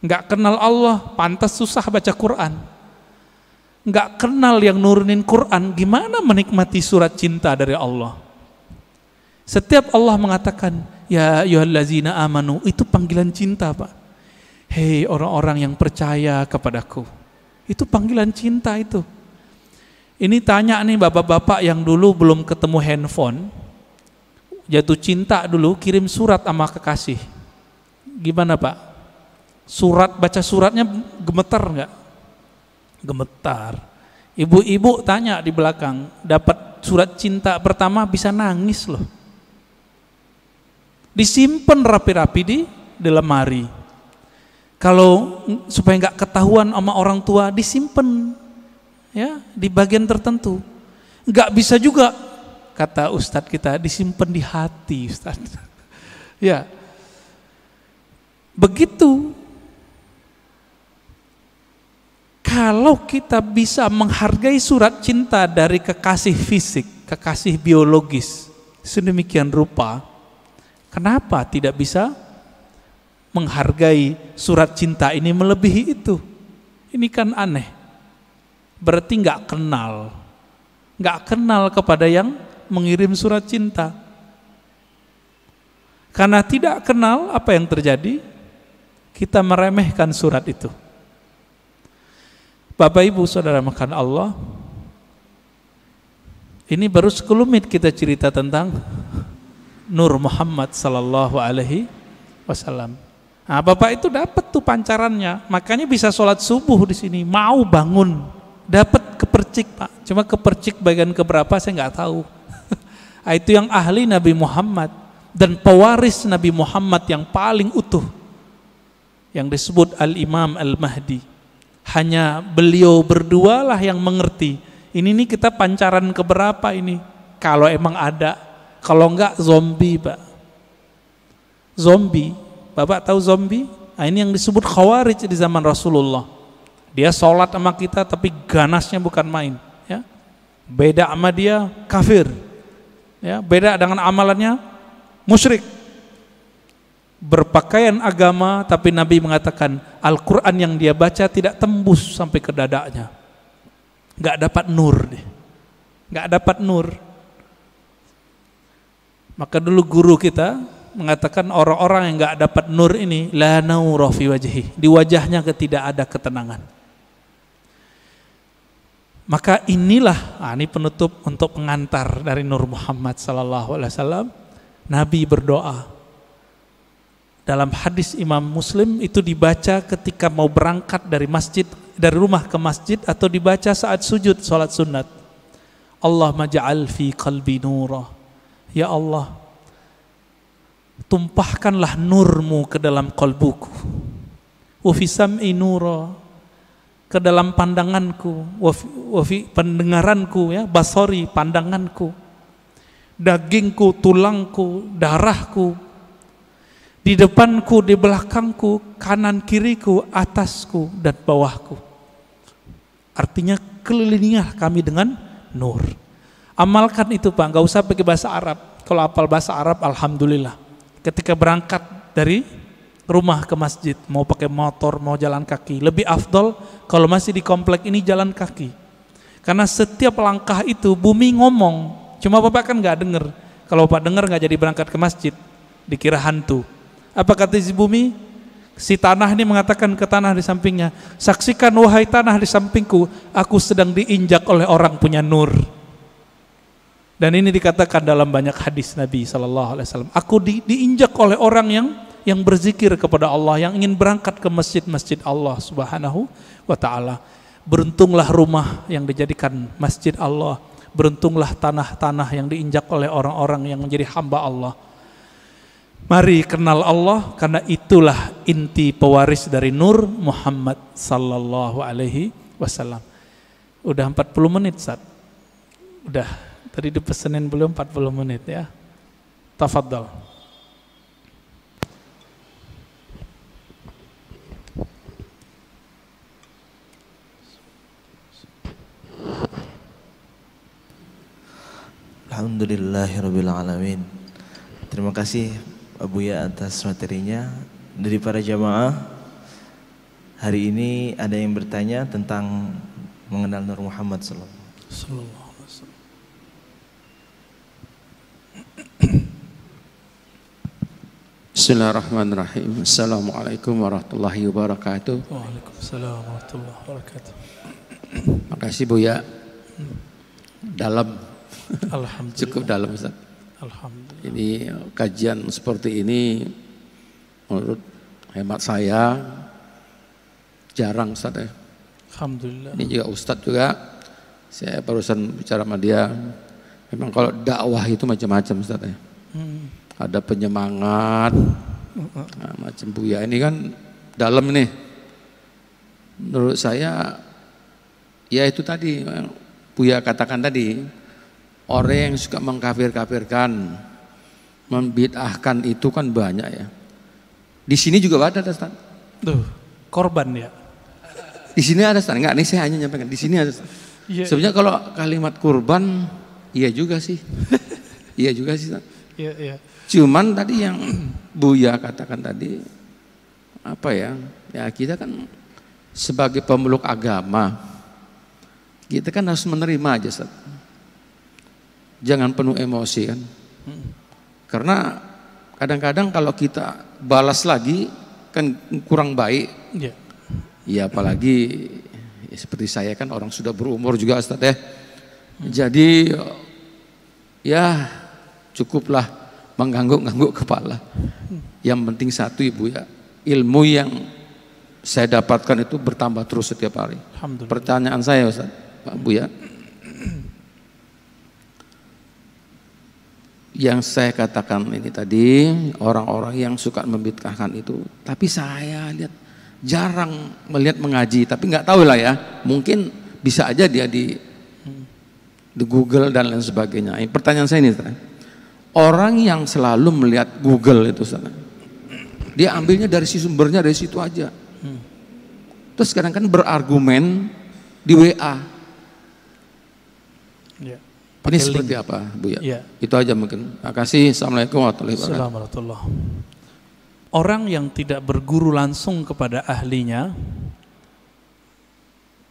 Enggak kenal Allah, pantas susah baca Quran. Enggak kenal yang nurunin Quran, gimana menikmati surat cinta dari Allah? Setiap Allah mengatakan, ya ayyuhallazina amanu, itu panggilan cinta, Pak. Hei orang-orang yang percaya kepadaku. Itu panggilan cinta itu. Ini tanya nih bapak-bapak yang dulu belum ketemu handphone, jatuh cinta dulu, kirim surat sama kekasih. Gimana Pak? Surat, baca suratnya gemetar nggak? Gemetar. Ibu-ibu tanya di belakang, dapat surat cinta pertama bisa nangis loh. Disimpan rapi-rapi di lemari. Kalau supaya nggak ketahuan sama orang tua, disimpan. Ya, di bagian tertentu. Enggak bisa juga, kata ustadz kita, disimpan di hati, ustadz. Ya. Begitu kalau kita bisa menghargai surat cinta dari kekasih fisik, kekasih biologis, sedemikian rupa, kenapa tidak bisa menghargai surat cinta ini melebihi itu? Ini kan aneh. Berarti nggak kenal kepada yang mengirim surat cinta. Karena tidak kenal, apa yang terjadi? Kita meremehkan surat itu. Bapak Ibu Saudara makan Allah, ini baru sekelumit kita cerita tentang Nur Muhammad sallallahu alaihi wasallam. Nah, Bapak itu dapat tuh pancarannya, makanya bisa sholat subuh di sini, mau bangun, dapat kepercik Pak. Cuma kepercik bagian keberapa saya nggak tahu. Itu yang ahli Nabi Muhammad dan pewaris Nabi Muhammad yang paling utuh, yang disebut Al-Imam Al-Mahdi. Hanya beliau berdua lah yang mengerti. Ini nih kita pancaran keberapa ini? Kalau emang ada, kalau enggak zombie Pak. Zombie, Bapak tahu zombie? Nah, ini yang disebut khawarij di zaman Rasulullah. Dia sholat sama kita tapi ganasnya bukan main. Ya. Beda sama dia kafir. Ya, beda dengan amalannya musyrik. Berpakaian agama, tapi Nabi mengatakan Al-Quran yang dia baca tidak tembus sampai ke dadanya. Gak dapat nur deh. Gak dapat nur. Maka dulu guru kita mengatakan orang-orang yang gak dapat nur ini la naura fi wajhi, di wajahnya tidak ada ketenangan. Maka inilah, ini penutup untuk pengantar dari Nur Muhammad sallallahu alaihi wasallam. Nabi berdoa. Dalam hadis Imam Muslim itu dibaca ketika mau berangkat dari masjid, dari rumah ke masjid, atau dibaca saat sujud salat sunat. Allahumma ja'al fi qalbi nura. Ya Allah, tumpahkanlah nurmu ke dalam kalbuku. Wa fi sam'i nura, ke dalam pandanganku. Wa fi pendengaranku, ya, basari, pandanganku. Dagingku, tulangku, darahku. Di depanku, di belakangku, kanan kiriku, atasku dan bawahku. Artinya kelilingilah kami dengan nur. Amalkan itu Pak, gak usah pakai bahasa Arab. Kalau hafal bahasa Arab, alhamdulillah. Ketika berangkat dari rumah ke masjid, mau pakai motor, mau jalan kaki, lebih afdol kalau masih di komplek ini jalan kaki. Karena setiap langkah itu bumi ngomong. Cuma Bapak kan gak denger. Kalau Bapak denger gak jadi berangkat ke masjid, dikira hantu. Apa kata si bumi? Si tanah ini mengatakan ke tanah di sampingnya, saksikan wahai tanah di sampingku, aku sedang diinjak oleh orang punya nur. Dan ini dikatakan dalam banyak hadis Nabi SAW. Aku diinjak oleh orang yang berzikir kepada Allah, yang ingin berangkat ke masjid-masjid Allah Subhanahu wa Ta'ala. Beruntunglah rumah yang dijadikan masjid Allah. Beruntunglah tanah-tanah yang diinjak oleh orang-orang yang menjadi hamba Allah. Mari kenal Allah, karena itulah inti pewaris dari Nur Muhammad sallallahu alaihi wasallam. Udah 40 menit Ustaz. Udah, tadi dipesenin belum 40 menit ya. Tafadhal. Alhamdulillahirabbil alamin. Terima kasih Buya atas materinya. Dari para jamaah, hari ini ada yang bertanya tentang mengenal Nur Muhammad sallallahu alaihi wasallam. Bismillahirrahmanirrahim. Assalamualaikum warahmatullahi wabarakatuh. Waalaikumsalam warahmatullahi wabarakatuh. Makasih Buya. Dalam. Alhamdulillah. Cukup dalam Ustaz. Alhamdulillah. Ini kajian seperti ini menurut hemat saya jarang Ustaz ya. Alhamdulillah. Ini juga Ustadz juga, saya barusan bicara sama dia, memang kalau dakwah itu macam-macam Ustaz ya. Ada penyemangat, nah, macam Buya ini kan dalam nih. Menurut saya, ya itu tadi Buya katakan tadi, orang yang suka mengkafir-kafirkan, membid'ahkan itu kan banyak ya. Di sini juga ada Ustaz. Tuh, korban ya. Di sini ada Ustaz. Enggak, ini saya hanya nyampaikan. Di sini ada Ustaz. Iya, sebenarnya kalau kalimat kurban, iya juga sih. Iya juga sih Ustaz. iya, iya. Cuman tadi yang Buya katakan tadi, apa ya? Ya kita kan sebagai pemeluk agama, kita kan harus menerima aja Ustaz. Jangan penuh emosi kan. Karena kadang-kadang kalau kita balas lagi kan kurang baik. Iya. Ya apalagi ya, seperti saya kan orang sudah berumur juga Ustaz ya. Jadi ya cukuplah mengangguk-angguk kepala. Yang penting satu Ibu ya, ilmu yang saya dapatkan itu bertambah terus setiap hari. Pertanyaan saya Ustaz, Pak Buya, yang saya katakan ini tadi, orang-orang yang suka membid'ahkan itu, tapi saya lihat jarang melihat mengaji, tapi nggak tahu lah ya, mungkin bisa aja dia di Google dan lain sebagainya. Pertanyaan saya ini, orang yang selalu melihat Google itu, dia ambilnya dari sumbernya dari situ aja. Terus sekarang kan berargumen di WA. Ya. Ini seperti apa, Bu ya? Ya? Itu aja mungkin. Terima kasih. Assalamualaikum warahmatullahi wabarakatuh. Orang yang tidak berguru langsung kepada ahlinya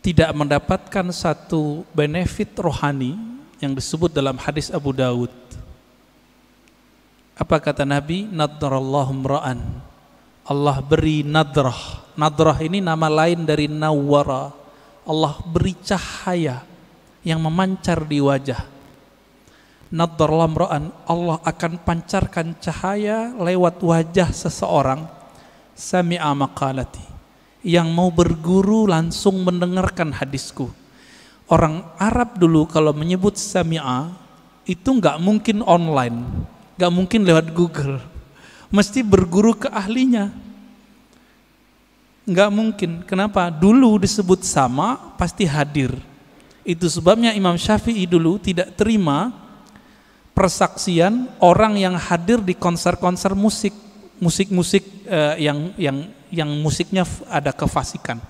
tidak mendapatkan satu benefit rohani yang disebut dalam hadis Abu Dawud. Apa kata Nabi? Nadrallahu mra'an. Allah beri nadrah. Nadrah ini nama lain dari nawwara. Allah beri cahaya yang memancar di wajah. Nadrallahu mra'an, Allah akan pancarkan cahaya lewat wajah seseorang. Sami'a maqalati, yang mau berguru langsung mendengarkan hadisku. Orang Arab dulu kalau menyebut sami'a itu nggak mungkin online, nggak mungkin lewat Google, mesti berguru ke ahlinya. Nggak mungkin. Kenapa? Dulu disebut sama pasti hadir. Itu sebabnya Imam Syafi'i dulu tidak terima persaksian orang yang hadir di konser-konser musik yang musiknya ada kefasikan,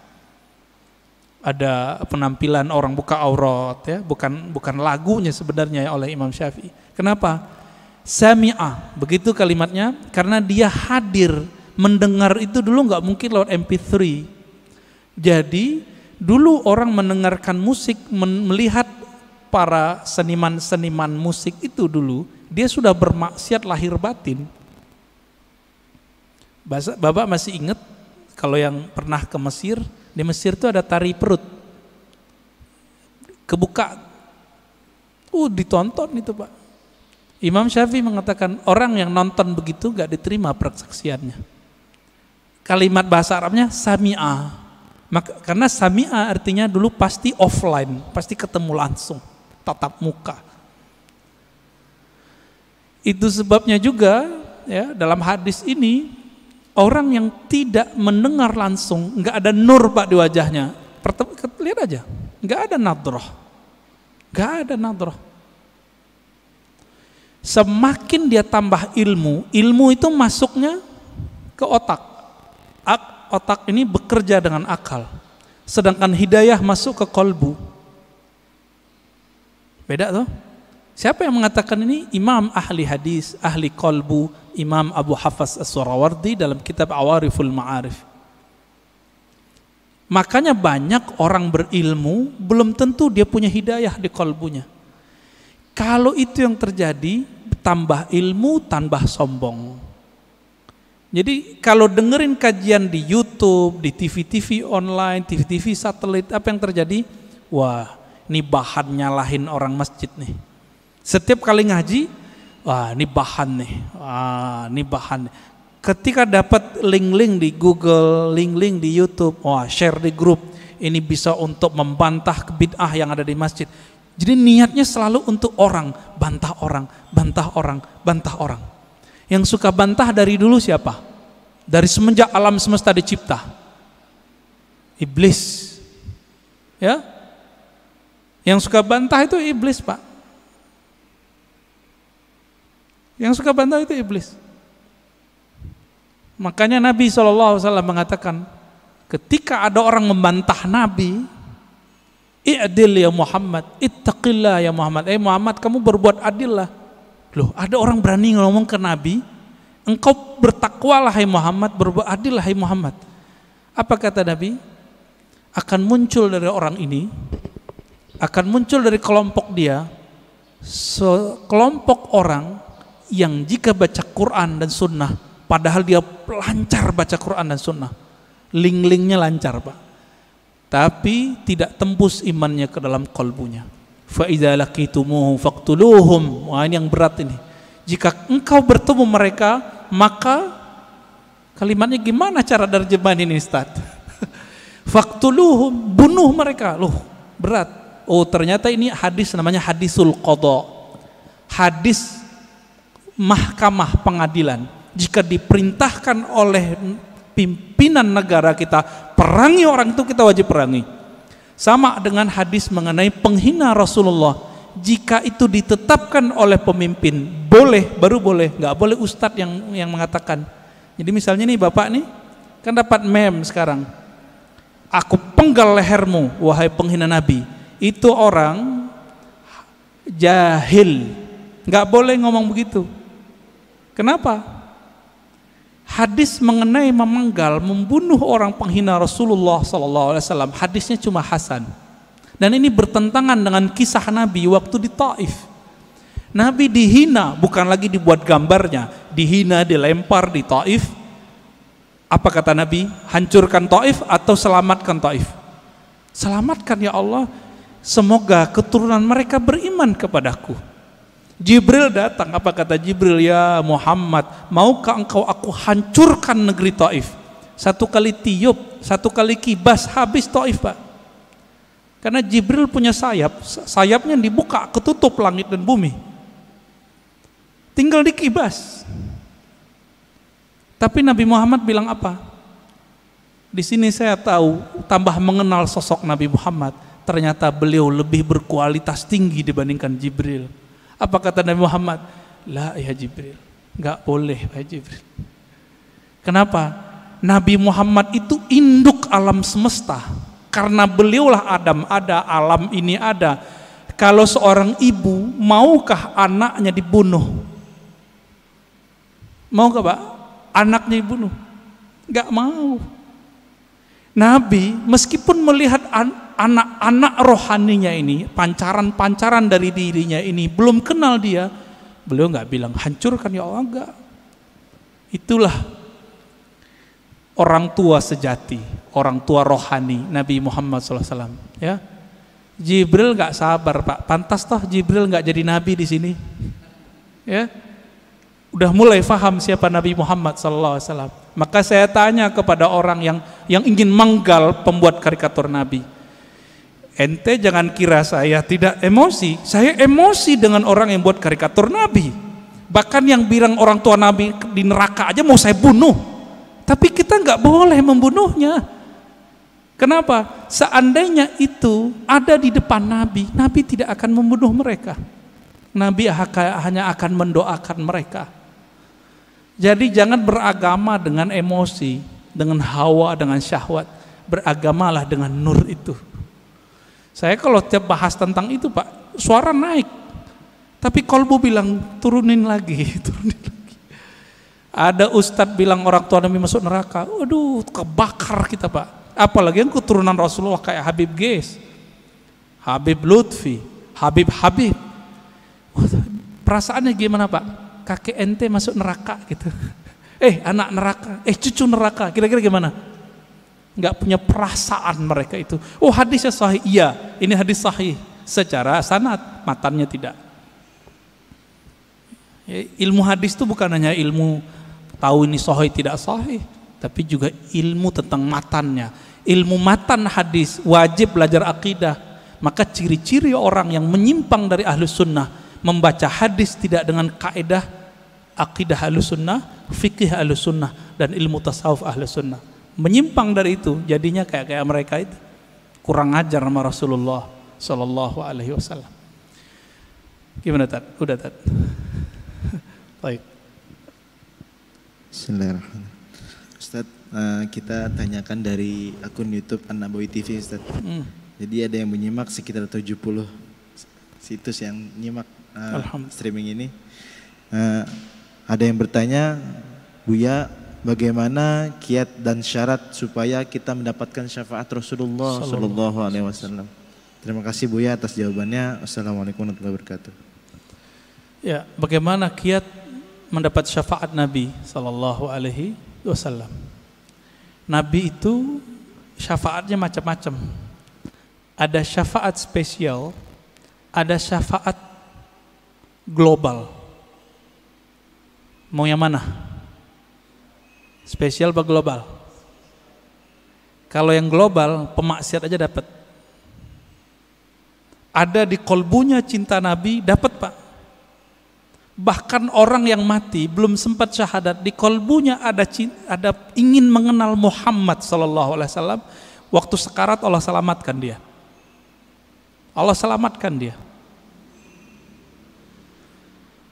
ada penampilan orang buka aurat ya, bukan lagunya sebenarnya oleh Imam Syafi'i. Kenapa? Sami'ah, begitu kalimatnya, karena dia hadir. Mendengar itu dulu nggak mungkin lewat MP3. Jadi dulu orang mendengarkan musik, melihat para seniman-seniman musik itu dulu, dia sudah bermaksiat lahir batin. Bapak masih ingat kalau yang pernah ke Mesir, di Mesir itu ada tari perut, kebuka, ditonton itu Pak. Imam Syafi'i mengatakan orang yang nonton begitu gak diterima persaksiannya. Kalimat bahasa Arabnya sami'ah, karena sami'ah artinya dulu pasti offline, pasti ketemu langsung, tatap muka. Itu sebabnya juga ya dalam hadis ini, orang yang tidak mendengar langsung, nggak ada nur Pak di wajahnya. Lihat aja, nggak ada nadrah, nggak ada nadrah. Semakin dia tambah ilmu itu masuknya ke otak. Otak ini bekerja dengan akal. Sedangkan hidayah masuk ke kolbu. Beda tuh. Siapa yang mengatakan ini? Imam ahli hadis, ahli kolbu, Imam Abu Hafs As-Surawardi dalam kitab Awariful Ma'arif. Makanya banyak orang berilmu belum tentu dia punya hidayah di kolbunya. Kalau itu yang terjadi, tambah ilmu, tambah sombong. Jadi kalau dengerin kajian di YouTube, di TV-TV online, TV-TV satelit, apa yang terjadi? Wah, ini bahan nyalahin orang masjid nih. Setiap kali ngaji, wah ini bahan nih, wah ini bahan. Ketika dapat link-link di Google, link-link di YouTube, wah share di grup, ini bisa untuk membantah bid'ah yang ada di masjid. Jadi niatnya selalu untuk orang, bantah orang, bantah orang, bantah orang. Yang suka bantah dari dulu siapa? Dari semenjak alam semesta dicipta. Iblis. Ya. Yang suka bantah itu iblis, Pak. Yang suka bantah itu iblis. Makanya Nabi SAW mengatakan, ketika ada orang membantah Nabi, i'dil ya Muhammad, ittaqillah ya Muhammad. Muhammad, kamu berbuat adil lah. Loh, ada orang berani ngomong ke Nabi, engkau bertakwalah hai Muhammad, berbuat adil lah hai Muhammad. Apa kata Nabi? Akan muncul dari orang ini, akan muncul dari kelompok dia, sekelompok orang yang jika baca Quran dan Sunnah, padahal dia lancar baca Quran dan Sunnah, link-linknya lancar Pak, tapi tidak tembus imannya ke dalam kalbunya. Fa idza laqitumuhum faqtuluhum. Wah, ini yang berat ini. Jika engkau bertemu mereka, maka kalimatnya gimana cara terjemahan ini Ustaz? Faqtuluhum, bunuh mereka. Loh, berat. Oh, ternyata ini hadis namanya hadisul qadha. Hadis mahkamah pengadilan. Jika diperintahkan oleh pimpinan negara kita perangi orang itu, kita wajib perangi. Sama dengan hadis mengenai penghina Rasulullah. Jika itu ditetapkan oleh pemimpin, boleh, baru boleh. Nggak boleh ustadz yang mengatakan. Jadi misalnya nih bapak nih, kan dapat meme sekarang. Aku penggal lehermu, wahai penghina Nabi. Itu orang jahil. Nggak boleh ngomong begitu. Kenapa? Hadis mengenai memenggal, membunuh orang penghina Rasulullah SAW, hadisnya cuma hasan. Dan ini bertentangan dengan kisah Nabi waktu di Taif. Nabi dihina, bukan lagi dibuat gambarnya, dihina, dilempar di Taif. Apa kata Nabi? Hancurkan Taif atau selamatkan Taif? Selamatkan ya Allah, semoga keturunan mereka beriman kepadaku. Jibril datang, apa kata Jibril? Ya Muhammad, maukah engkau aku hancurkan negeri Taif? Satu kali tiup, satu kali kibas, habis Taif Pak. Karena Jibril punya sayap, sayapnya dibuka, ketutup langit dan bumi. Tinggal dikibas. Tapi Nabi Muhammad bilang apa? Di sini saya tahu, tambah mengenal sosok Nabi Muhammad. Ternyata beliau lebih berkualitas tinggi dibandingkan Jibril. Apa kata Nabi Muhammad? La ya Jibril, nggak boleh ya Jibril. Kenapa? Nabi Muhammad itu induk alam semesta. Karena beliaulah Adam ada, alam ini ada. Kalau seorang ibu, maukah anaknya dibunuh? Maukah Pak? Anaknya dibunuh? Nggak mau. Nabi meskipun melihat anak-anak rohaninya ini, pancaran-pancaran dari dirinya ini, belum kenal dia, beliau nggak bilang hancurkan ya Allah, enggak. Itulah orang tua sejati, orang tua rohani Nabi Muhammad SAW. Ya, Jibril nggak sabar Pak, pantas toh Jibril nggak jadi nabi di sini. Ya, udah mulai faham siapa Nabi Muhammad SAW. Maka saya tanya kepada orang yang ingin menggal pembuat karikatur Nabi. Ente jangan kira saya tidak emosi. Saya emosi dengan orang yang buat karikatur Nabi. Bahkan yang bilang orang tua Nabi di neraka aja mau saya bunuh. Tapi kita nggak boleh membunuhnya. Kenapa? Seandainya itu ada di depan Nabi, Nabi tidak akan membunuh mereka. Nabi hanya akan mendoakan mereka. Jadi jangan beragama dengan emosi, dengan hawa, dengan syahwat. Beragamalah dengan nur itu. Saya kalau tiap bahas tentang itu Pak, suara naik. Tapi kolbu bilang turunin lagi, turunin lagi. Ada ustadz bilang orang tua Nabi masuk neraka. Aduh, kebakar kita Pak. Apalagi yang keturunan Rasulullah kayak Habib Ges, Habib Lutfi, Habib. Perasaannya gimana Pak? Kakek ente masuk neraka gitu. Anak neraka, cucu neraka, kira-kira gimana? Nggak punya perasaan mereka itu. Oh, hadisnya sahih. Iya, ini hadis sahih secara sanad, matannya tidak. Ilmu hadis itu bukan hanya ilmu tahu ini sahih tidak sahih, tapi juga ilmu tentang matannya. Ilmu matan hadis, wajib belajar akidah. Maka ciri-ciri orang yang menyimpang dari ahlus sunnah, membaca hadis tidak dengan kaidah akidah ahlus sunnah, fikih ahlus sunnah, dan ilmu tasawuf ahlus sunnah. Menyimpang dari itu, jadinya kayak mereka itu kurang ajar sama Rasulullah Sallallahu Alaihi Wasallam. Gimana Tad? Udah Tad? Baik. Bismillahirrahmanirrahim. kita tanyakan dari akun YouTube An-Nabawi TV, Ustaz. Jadi ada yang menyimak sekitar 70 situs yang nyimak streaming ini. Ada yang bertanya, Buya, bagaimana kiat dan syarat supaya kita mendapatkan syafaat Rasulullah Sallallahu Alaihi Wasallam? Terima kasih Buya atas jawabannya. Assalamualaikum warahmatullahi wabarakatuh. Ya, bagaimana kiat mendapat syafaat Nabi Sallallahu Alaihi Wasallam? Nabi itu syafaatnya macam-macam. Ada syafaat spesial, ada syafaat global. Mau yang mana? Spesial atau global? Kalau yang global, pemaksiat aja dapat. Ada di kolbunya cinta Nabi, dapat Pak. Bahkan orang yang mati belum sempat syahadat, di kolbunya ada ingin mengenal Muhammad sallallahu alaihi wasallam. Waktu sekarat Allah selamatkan dia. Allah selamatkan dia.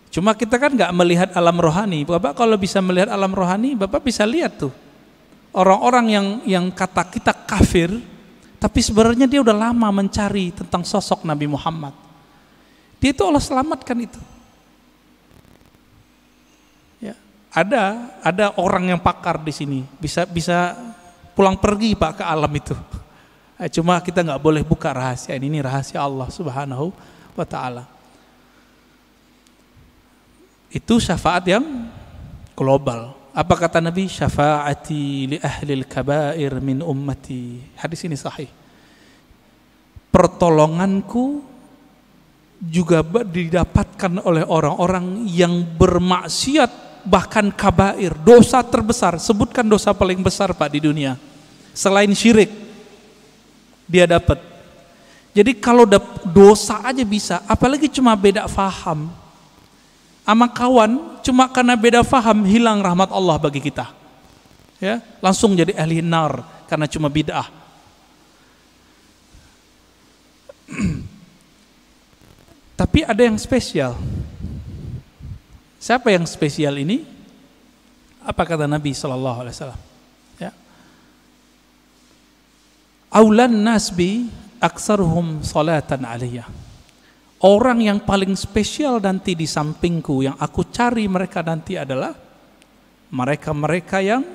Cuma kita kan nggak melihat alam rohani. Bapak kalau bisa melihat alam rohani, Bapak bisa lihat tuh orang-orang yang kata kita kafir, tapi sebenarnya dia udah lama mencari tentang sosok Nabi Muhammad. Dia itu Allah selamatkan itu. Ada orang yang pakar di sini, bisa pulang pergi Pak ke alam itu. Cuma kita nggak boleh buka rahasia ini rahasia Allah Subhanahu wa Ta'ala. Itu syafaat yang global. Apa kata Nabi? Syafaati li ahlil kabair min ummati. Hadis ini sahih. Pertolonganku juga didapatkan oleh orang-orang yang bermaksiat, bahkan kabair, dosa terbesar. Sebutkan dosa paling besar Pak di dunia selain syirik, dia dapat. Jadi kalau dosa aja bisa, apalagi cuma beda faham sama kawan, cuma karena beda faham hilang rahmat Allah bagi kita. Ya, langsung jadi ahli nar karena cuma bid'ah. Tapi ada yang spesial. Siapa yang spesial ini? Apa kata Nabi sallallahu alaihi wasallam? Ya. Aulan nasbi aksaruhum salatan alaiya. Orang yang paling spesial nanti di sampingku, yang aku cari mereka nanti adalah mereka-mereka yang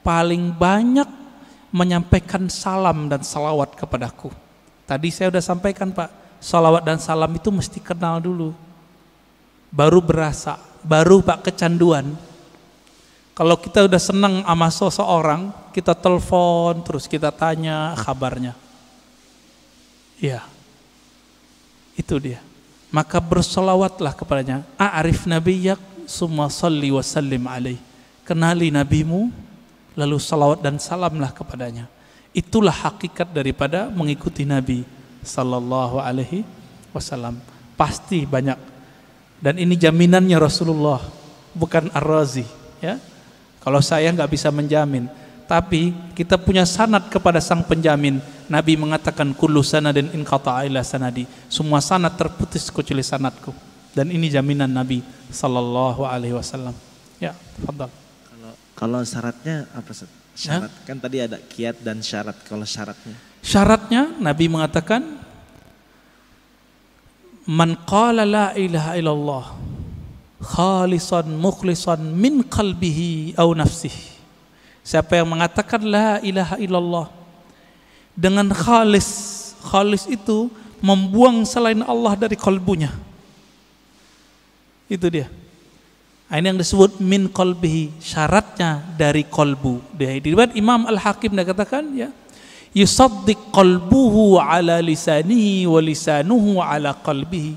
paling banyak menyampaikan salam dan salawat kepadaku. Tadi saya sudah sampaikan Pak, salawat dan salam itu mesti kenal dulu, baru berasa, baru Pak kecanduan. Kalau kita udah senang sama seseorang, kita telepon terus, kita tanya kabarnya. Iya, itu dia. Maka bersolawatlah kepadanya. A'rif nabiyyak summa salli wa sallim alaih. Kenali nabimu, lalu salawat dan salamlah kepadanya. Itulah hakikat daripada mengikuti Nabi sallallahu alaihi wasallam. Pasti banyak. Dan ini jaminannya Rasulullah, bukan Ar-Razi, ya. Kalau saya nggak bisa menjamin, tapi kita punya sanad kepada sang penjamin. Nabi mengatakan kullu sanadin inqata'a ila sanadi. Semua sanad terputus kecuali sanadku. Dan ini jaminan Nabi sallallahu alaihi wasallam. Ya, tafadhal. Kalau syaratnya apa Ustaz? Syarat kan tadi ada kiat dan syarat. Kalau syaratnya? Syaratnya Nabi mengatakan man qala la ilaha illallah khalisan mukhlisan min qalbihi aw nafsihi. Siapa yang mengatakan la ilaha illallah dengan khalis itu membuang selain Allah dari kalbunya, itu dia. Ini yang disebut min qalbihi, syaratnya dari kalbu. Diriwayat Imam Al-Hakim dia katakan, ya, yusaddiq qalbuhu ala lisanihi wa lisanuhu ala qalbihi.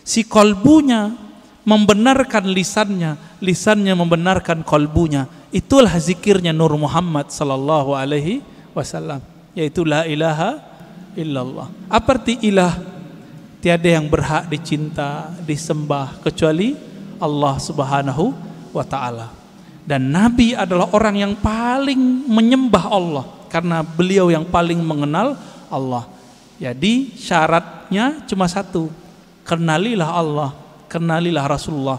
Si kalbunya membenarkan lisannya, lisannya membenarkan kalbunya. Itulah zikirnya Nur Muhammad sallallahu alaihi wasallam, yaitu la ilaha illallah. Apa arti ilah? Tiada yang berhak dicinta, disembah kecuali Allah Subhanahu wa taala. Dan Nabi adalah orang yang paling menyembah Allah karena beliau yang paling mengenal Allah. Jadi syaratnya cuma satu, kenalilah Allah, kenalilah Rasulullah.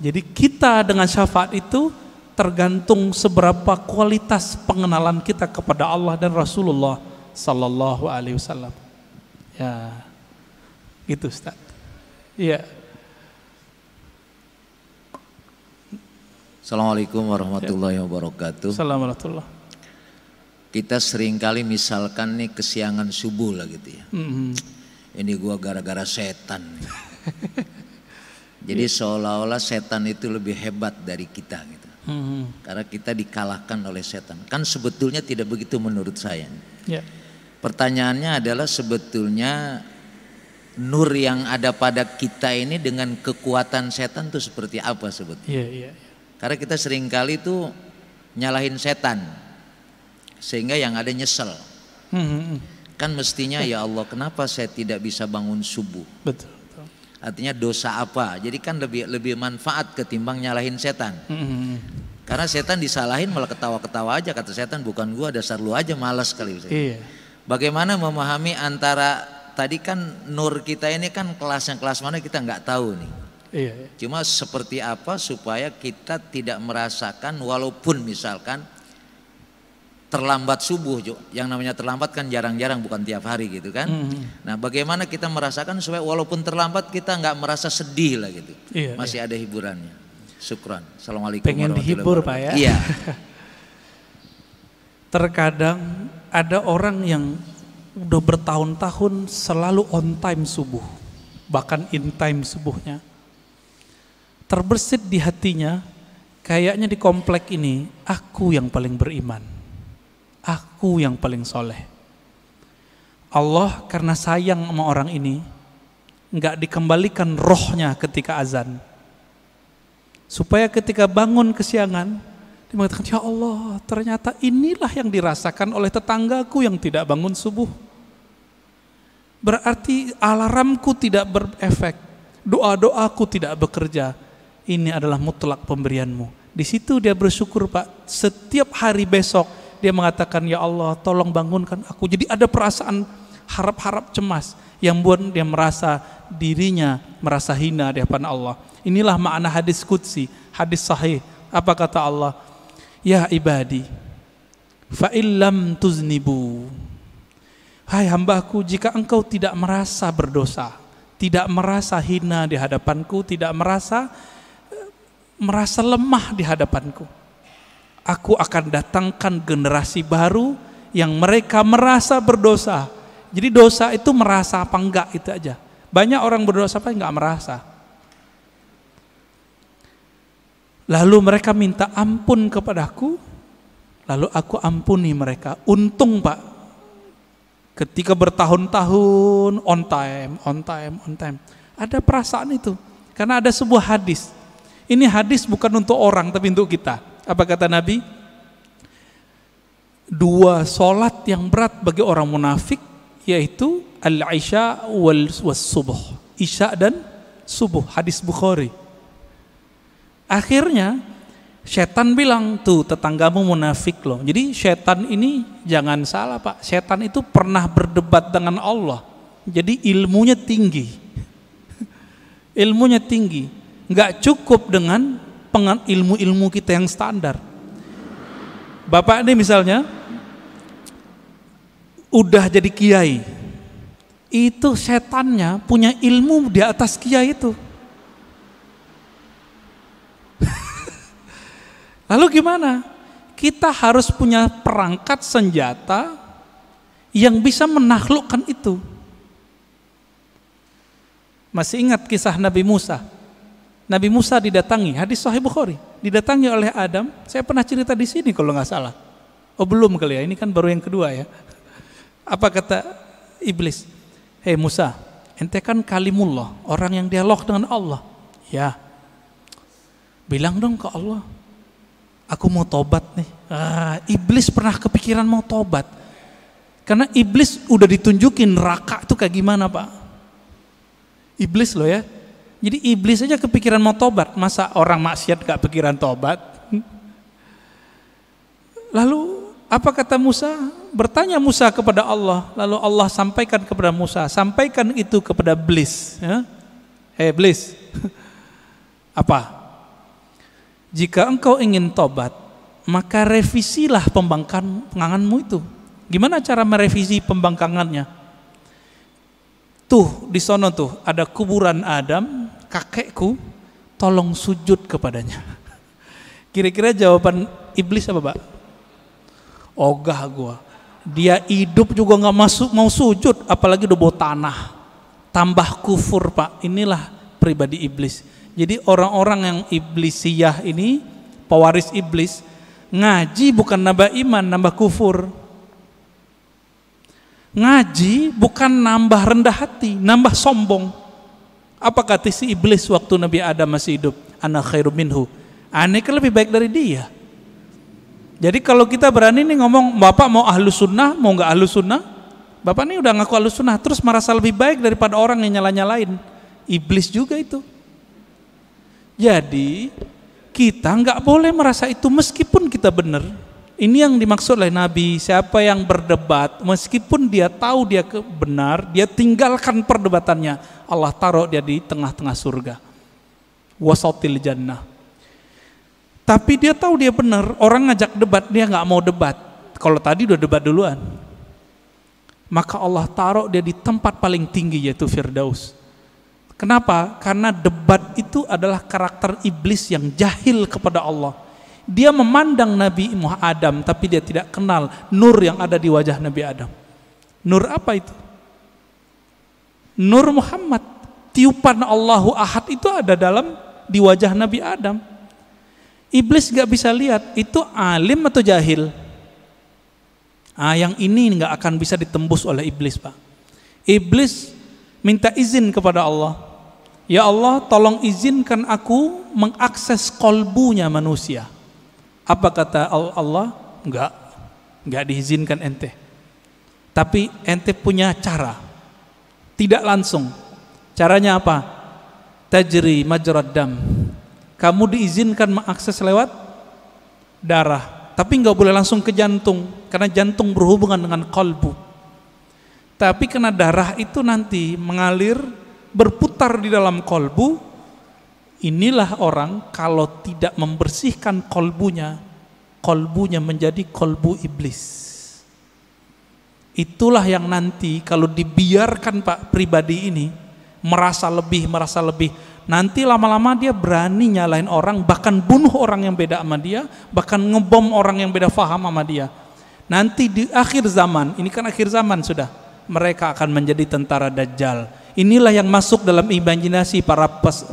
Jadi kita dengan syafaat itu tergantung seberapa kualitas pengenalan kita kepada Allah dan Rasulullah sallallahu alaihi wasallam. Ya. Gitu Ustaz. Iya. Assalamualaikum warahmatullahi wabarakatuh. Assalamualaikum. Kita seringkali misalkan nih kesiangan subuh lah gitu ya. Ini gua gara-gara setan. Jadi seolah-olah setan itu lebih hebat dari kita gitu. Karena kita dikalahkan oleh setan. Kan sebetulnya tidak begitu menurut saya. Ya. Pertanyaannya adalah sebetulnya nur yang ada pada kita ini dengan kekuatan setan itu seperti apa sebetulnya? Iya. Karena kita seringkali tuh nyalahin setan sehingga yang ada nyesel. Kan mestinya ya Allah kenapa saya tidak bisa bangun subuh? Betul. Artinya dosa apa? Jadi kan lebih manfaat ketimbang nyalahin setan. Karena setan disalahin malah ketawa-ketawa aja, kata setan bukan gua, dasar lu aja malas kali. Iya. Bagaimana memahami antara tadi kan nur kita ini kan kelasnya kelas mana kita nggak tahu nih. Iya. Cuma seperti apa supaya kita tidak merasakan walaupun misalkan terlambat subuh, yang namanya terlambat kan jarang-jarang bukan tiap hari gitu kan. Nah bagaimana kita merasakan supaya walaupun terlambat kita nggak merasa sedih lah gitu. Iya, masih ada hiburannya. Syukran. Assalamualaikum pengen dihibur Pak ya. Iya. Terkadang ada orang yang udah bertahun-tahun selalu on time subuh, bahkan in time subuhnya. Terbersit di hatinya, kayaknya di komplek ini aku yang paling beriman, aku yang paling soleh. Allah karena sayang sama orang ini, nggak dikembalikan rohnya ketika azan, supaya ketika bangun kesiangan dia mengatakan, ya Allah ternyata inilah yang dirasakan oleh tetanggaku yang tidak bangun subuh. Berarti alarmku tidak berefek, doa-doaku tidak bekerja. Ini adalah mutlak pemberianmu. Di situ dia bersyukur Pak. Setiap hari besok dia mengatakan, ya Allah tolong bangunkan aku. Jadi ada perasaan harap-harap cemas yang buat dia merasa dirinya merasa hina di hadapan Allah. Inilah makna hadis qudsi, hadis sahih. Apa kata Allah? Ya ibadi, fa illam tuznibu. Hai hambaku, jika engkau tidak merasa berdosa, tidak merasa hina di hadapanku, tidak merasa lemah di hadapanku, aku akan datangkan generasi baru yang mereka merasa berdosa. Jadi dosa itu merasa apa enggak itu aja. Banyak orang berdosa apa enggak merasa. Lalu mereka minta ampun kepadaku, lalu aku ampuni mereka. Untung Pak, ketika bertahun-tahun on time, ada perasaan itu. Karena ada sebuah hadis. Ini hadis bukan untuk orang tapi untuk kita. Apa kata Nabi? 2 solat yang berat bagi orang munafik, yaitu al-isya was subuh. Isya dan subuh, hadis Bukhari. Akhirnya setan bilang, tuh tetanggamu munafik loh. Jadi setan ini jangan salah Pak, setan itu pernah berdebat dengan Allah. Jadi ilmunya tinggi. Ilmunya tinggi. Nggak cukup dengan ilmu-ilmu kita yang standar. Bapak ini misalnya udah jadi kiai, itu setannya punya ilmu di atas kiai itu. Lalu gimana? Kita harus punya perangkat senjata yang bisa menaklukkan itu. Masih ingat kisah Nabi Musa? Nabi Musa didatangi, hadis Sahih Bukhari, didatangi oleh Adam. Saya pernah cerita di sini kalau nggak salah. Oh belum kali ya, ini kan baru yang kedua ya. Apa kata iblis? Hei Musa, ente kan kalimullah, orang yang dialog dengan Allah. Ya, bilang dong ke Allah, aku mau tobat nih. Iblis pernah kepikiran mau tobat, karena iblis udah ditunjukin neraka itu kayak gimana Pak. Iblis loh ya. Jadi iblis aja kepikiran mau tobat, masa orang maksiat gak pikiran tobat? Lalu apa kata Musa? Bertanya Musa kepada Allah, lalu Allah sampaikan kepada Musa, sampaikan itu kepada iblis. Ya? Hei iblis, apa? Jika engkau ingin tobat, maka revisilah pembangkanganmu itu. Gimana cara merevisi pembangkangannya? Tuh, di sono tuh ada kuburan Adam, kakekku, tolong sujud kepadanya. Kira-kira jawaban iblis apa, Pak? Ogah gua. Dia hidup juga nggak mau sujud, apalagi udah bawa tanah. Tambah kufur, Pak. Inilah pribadi iblis. Jadi orang-orang yang iblisiyah ini, pewaris iblis, ngaji bukan nambah iman, nambah kufur. Ngaji bukan nambah rendah hati, nambah sombong. Apa kata si iblis waktu Nabi Adam masih hidup? Ana khairum minhu. Aneh kan lebih baik dari dia. Jadi kalau kita berani nih ngomong, Bapak mau ahlus sunnah, mau nggak ahlus sunnah? Bapak nih udah ngaku ahlus sunnah, terus merasa lebih baik daripada orang yang nyala-nyalain. Iblis juga itu. Jadi kita nggak boleh merasa itu meskipun kita benar. Ini yang dimaksud oleh Nabi, siapa yang berdebat meskipun dia tahu dia benar, dia tinggalkan perdebatannya, Allah taruh dia di tengah-tengah surga, wasatil jannah. Tapi dia tahu dia benar, orang ngajak debat dia nggak mau debat. Kalau tadi udah debat duluan, maka Allah taruh dia di tempat paling tinggi, yaitu Firdaus. Kenapa? Karena debat itu adalah karakter iblis yang jahil kepada Allah. Dia memandang Nabi Muhammad Adam, tapi dia tidak kenal nur yang ada di wajah Nabi Adam. Nur apa itu? Nur Muhammad. Tiupan Allahu Ahad itu ada di wajah Nabi Adam. Iblis gak bisa lihat itu alim atau jahil. Yang ini gak akan bisa ditembus oleh iblis, Pak. Iblis minta izin kepada Allah. Ya Allah, tolong izinkan aku mengakses kolbunya manusia. Apa kata Allah? Enggak diizinkan ente. Tapi ente punya cara. Tidak langsung. Caranya apa? Tajri majrad dam. Kamu diizinkan mengakses lewat darah, tapi enggak boleh langsung ke jantung, karena jantung berhubungan dengan kolbu. Tapi karena darah itu nanti mengalir, berputar di dalam kolbu, inilah orang kalau tidak membersihkan kolbunya menjadi kolbu iblis. Itulah yang nanti kalau dibiarkan Pak pribadi ini merasa lebih, nanti lama-lama dia berani nyalain orang, bahkan bunuh orang yang beda sama dia, bahkan ngebom orang yang beda faham sama dia. Nanti di akhir zaman, ini kan akhir zaman sudah, mereka akan menjadi tentara Dajjal. Inilah yang masuk dalam imajinasi para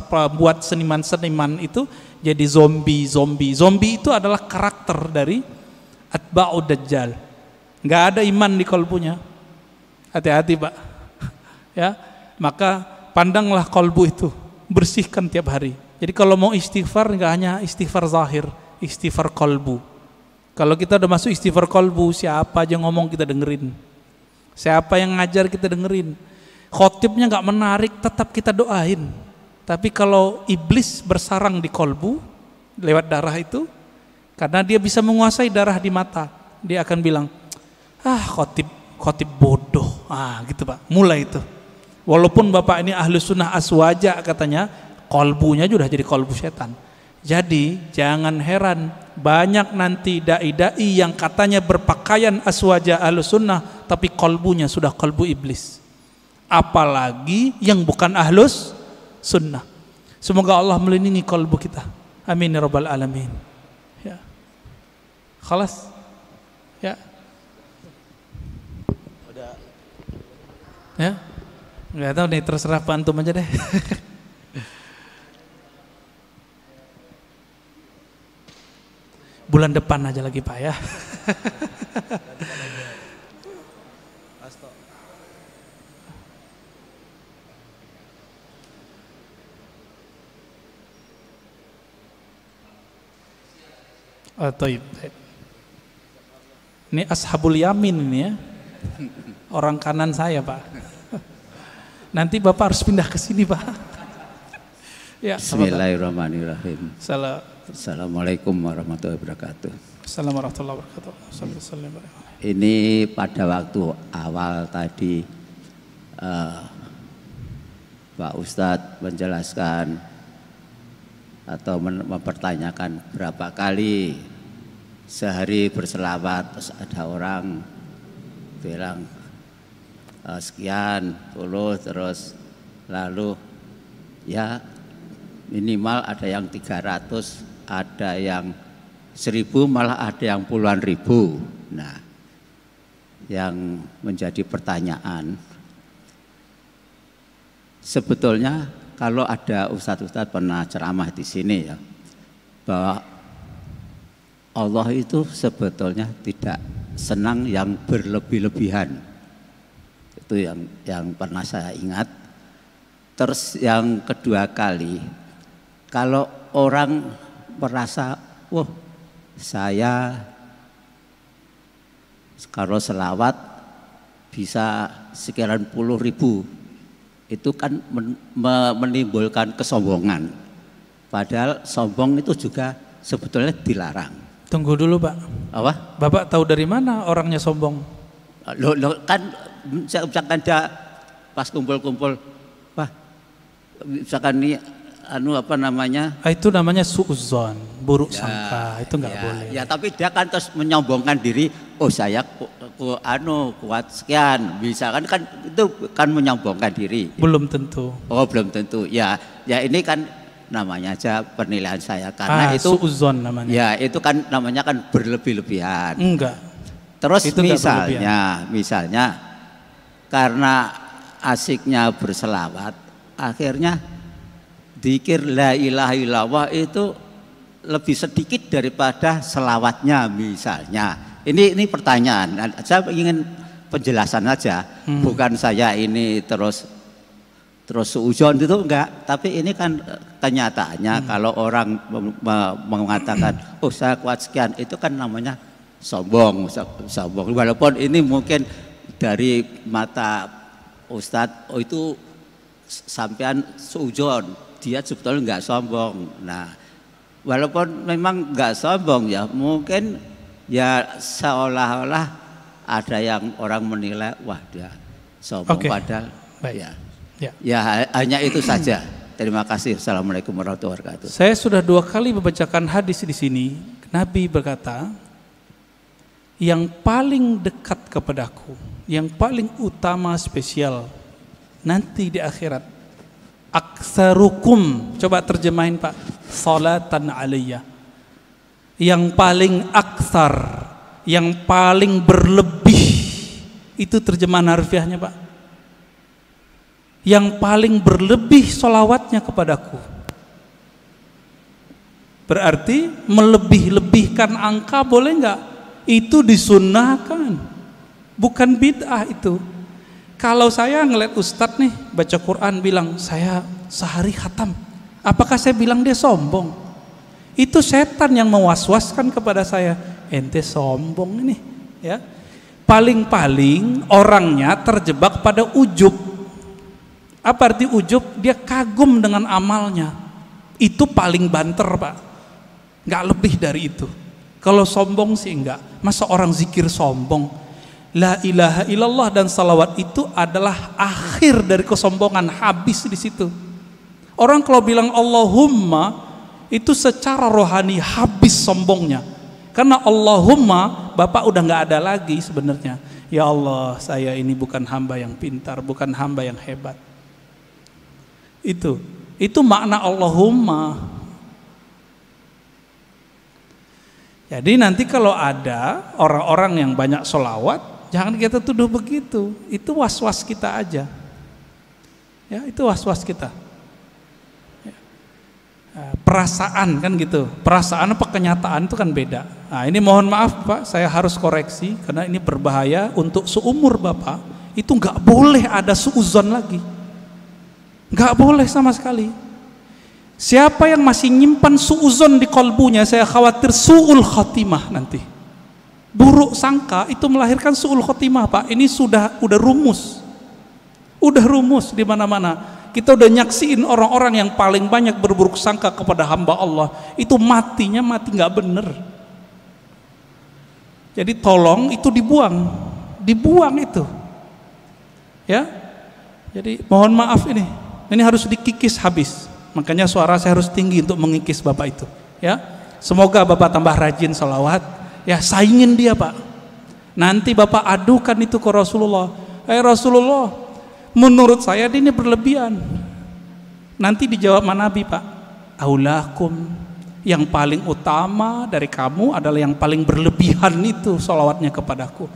pembuat seniman-seniman itu, jadi zombie. Zombie itu adalah karakter dari atba'ud Dajjal. Nggak ada iman di kolbunya. Hati-hati, Pak. Ya, maka pandanglah kolbu itu, bersihkan tiap hari. Jadi kalau mau istighfar, nggak hanya istighfar zahir, istighfar kolbu. Kalau kita udah masuk istighfar kolbu, siapa aja ngomong kita dengerin, siapa yang ngajar kita dengerin. Khotibnya nggak menarik, tetap kita doain. Tapi kalau iblis bersarang di kolbu lewat darah itu, karena dia bisa menguasai darah di mata, dia akan bilang, khotib bodoh, gitu Pak. Mulai itu. Walaupun Bapak ini ahlu sunnah aswaja katanya, kolbunya sudah jadi kolbu setan. Jadi jangan heran banyak nanti dai-dai yang katanya berpakaian aswaja ahlu sunnah, tapi kolbunya sudah kolbu iblis. Apalagi yang bukan ahlus sunnah. Semoga Allah melindungi kolbu kita. Amin ya rabbal alamin. Ya. Khalas. Ya. Udah. Ya. Nggak tahu nih, terserah Pak Antum aja deh. Bulan depan aja lagi Pak ya. Taib. Ini ashabul yamin ini ya. Orang kanan saya Pak. Nanti Bapak harus pindah ke sini Pak. Ya, Bismillahirrahmanirrahim. Assalamualaikum warahmatullahi wabarakatuh. Assalamualaikum warahmatullahi wabarakatuh. Ini pada waktu awal tadi Pak Ustadz menjelaskan atau mempertanyakan berapa kali sehari berselawat. Terus ada orang bilang sekian puluh, terus lalu ya minimal ada yang 300, ada yang 1000, malah ada yang puluhan ribu. Nah, yang menjadi pertanyaan, sebetulnya kalau ada ustadz-ustadz pernah ceramah di sini ya, bahwa Allah itu sebetulnya tidak senang yang berlebih-lebihan. Itu yang pernah saya ingat. Terus yang kedua kali, kalau orang merasa, wah saya kalau selawat bisa sekian puluh ribu, itu kan menimbulkan kesombongan. Padahal sombong itu juga sebetulnya dilarang. Tunggu dulu Pak. Apa? Bapak tahu dari mana orangnya sombong? Lo kan misalkan dia pas kumpul-kumpul, wah misalkan ini apa namanya? Itu namanya suudzon, buruk sangka, itu nggak boleh. Ya tapi dia kan terus menyombongkan diri, oh saya kuat sekian, misalkan kan itu kan menyombongkan diri. Belum tentu. Oh belum tentu. Ya ini kan namanya aja penilaian saya, karena itu suudzon namanya. Ya itu kan namanya kan berlebih-lebihan. Enggak. Terus itu misalnya karena asiknya berselawat, akhirnya dzikir la ilaha illallah itu lebih sedikit daripada selawatnya misalnya. Ini pertanyaan. Saya ingin penjelasan aja, bukan saya ini terus suudzon itu enggak, tapi ini kan kenyataannya kalau orang mengatakan oh saya kuat sekian, itu kan namanya sombong. Walaupun ini mungkin dari mata Ustadz, oh itu sampean suudzon, dia sebetulnya enggak sombong. Nah, walaupun memang enggak sombong ya, mungkin ya seolah-olah ada yang orang menilai wah dia sombong. Padahal ya hanya itu saja. Terima kasih. Assalamualaikum warahmatullahi wabarakatuh. Saya sudah 2 kali membacakan hadis di sini. Nabi berkata, yang paling dekat kepadaku, yang paling utama spesial nanti di akhirat, aktsarukum, coba terjemahin Pak, salatan alayya. Yang paling aktsar, yang paling berlebih, itu terjemahan harfiahnya Pak. Yang paling berlebih sholawatnya kepadaku. Berarti melebih-lebihkan angka boleh enggak? Itu disunnahkan, bukan bid'ah itu. Kalau saya ngeliat ustadz nih baca Quran bilang saya sehari khatam, apakah saya bilang dia sombong? Itu setan yang mewaswaskan kepada saya, ente sombong ini ya. Paling-paling orangnya terjebak pada ujub. Apa arti ujub? Dia kagum dengan amalnya. Itu paling banter Pak, nggak lebih dari itu. Kalau sombong sih enggak. Masa orang zikir sombong? La ilaha illallah dan salawat itu adalah akhir dari kesombongan, habis di situ. Orang kalau bilang Allahumma itu secara rohani habis sombongnya. Karena Allahumma Bapak udah nggak ada lagi sebenarnya. Ya Allah, saya ini bukan hamba yang pintar, bukan hamba yang hebat. Itu makna Allahumma. Jadi nanti kalau ada orang-orang yang banyak sholawat, jangan kita tuduh begitu. Itu was-was kita aja. Ya, itu was-was kita. Ya. Perasaan kan gitu. Perasaan apa kenyataan itu kan beda. Nah, ini mohon maaf Pak, saya harus koreksi karena ini berbahaya untuk seumur Bapak. Itu nggak boleh ada suudzon lagi. Nggak boleh sama sekali. Siapa yang masih nyimpan suudzon di kolbunya, saya khawatir su'ul khotimah nanti. Buruk sangka itu melahirkan su'ul khotimah Pak. Ini sudah rumus. Udah rumus di mana-mana. Kita udah nyaksiin orang-orang yang paling banyak berburuk sangka kepada hamba Allah, itu mati nggak bener. Jadi tolong itu dibuang itu. Ya. Jadi mohon maaf ini harus dikikis habis. Makanya suara saya harus tinggi untuk mengikis Bapak itu. Ya, semoga Bapak tambah rajin sholawat. Ya, saingin dia Pak. Nanti Bapak adukan itu ke Rasulullah. Rasulullah, menurut saya ini berlebihan. Nanti dijawab Nabi Pak, aulakum, yang paling utama dari kamu adalah yang paling berlebihan itu sholawatnya kepadaku.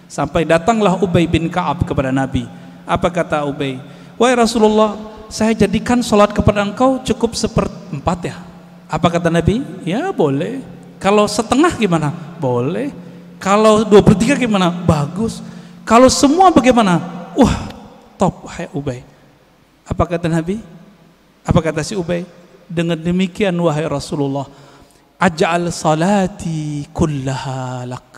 Sampai datanglah Ubay bin Ka'ab kepada Nabi. Apa kata Ubay? Wahai Rasulullah, saya jadikan sholat kepada engkau cukup 1/4 ya. Apa kata Nabi? Ya boleh. Kalau setengah gimana? Boleh. Kalau 2/3 gimana? Bagus. Kalau semua bagaimana? Wah, top, hai Ubay. Apa kata Nabi? Apa kata si Ubay? Dengan demikian wahai Rasulullah, aj'al salati kullaha lak.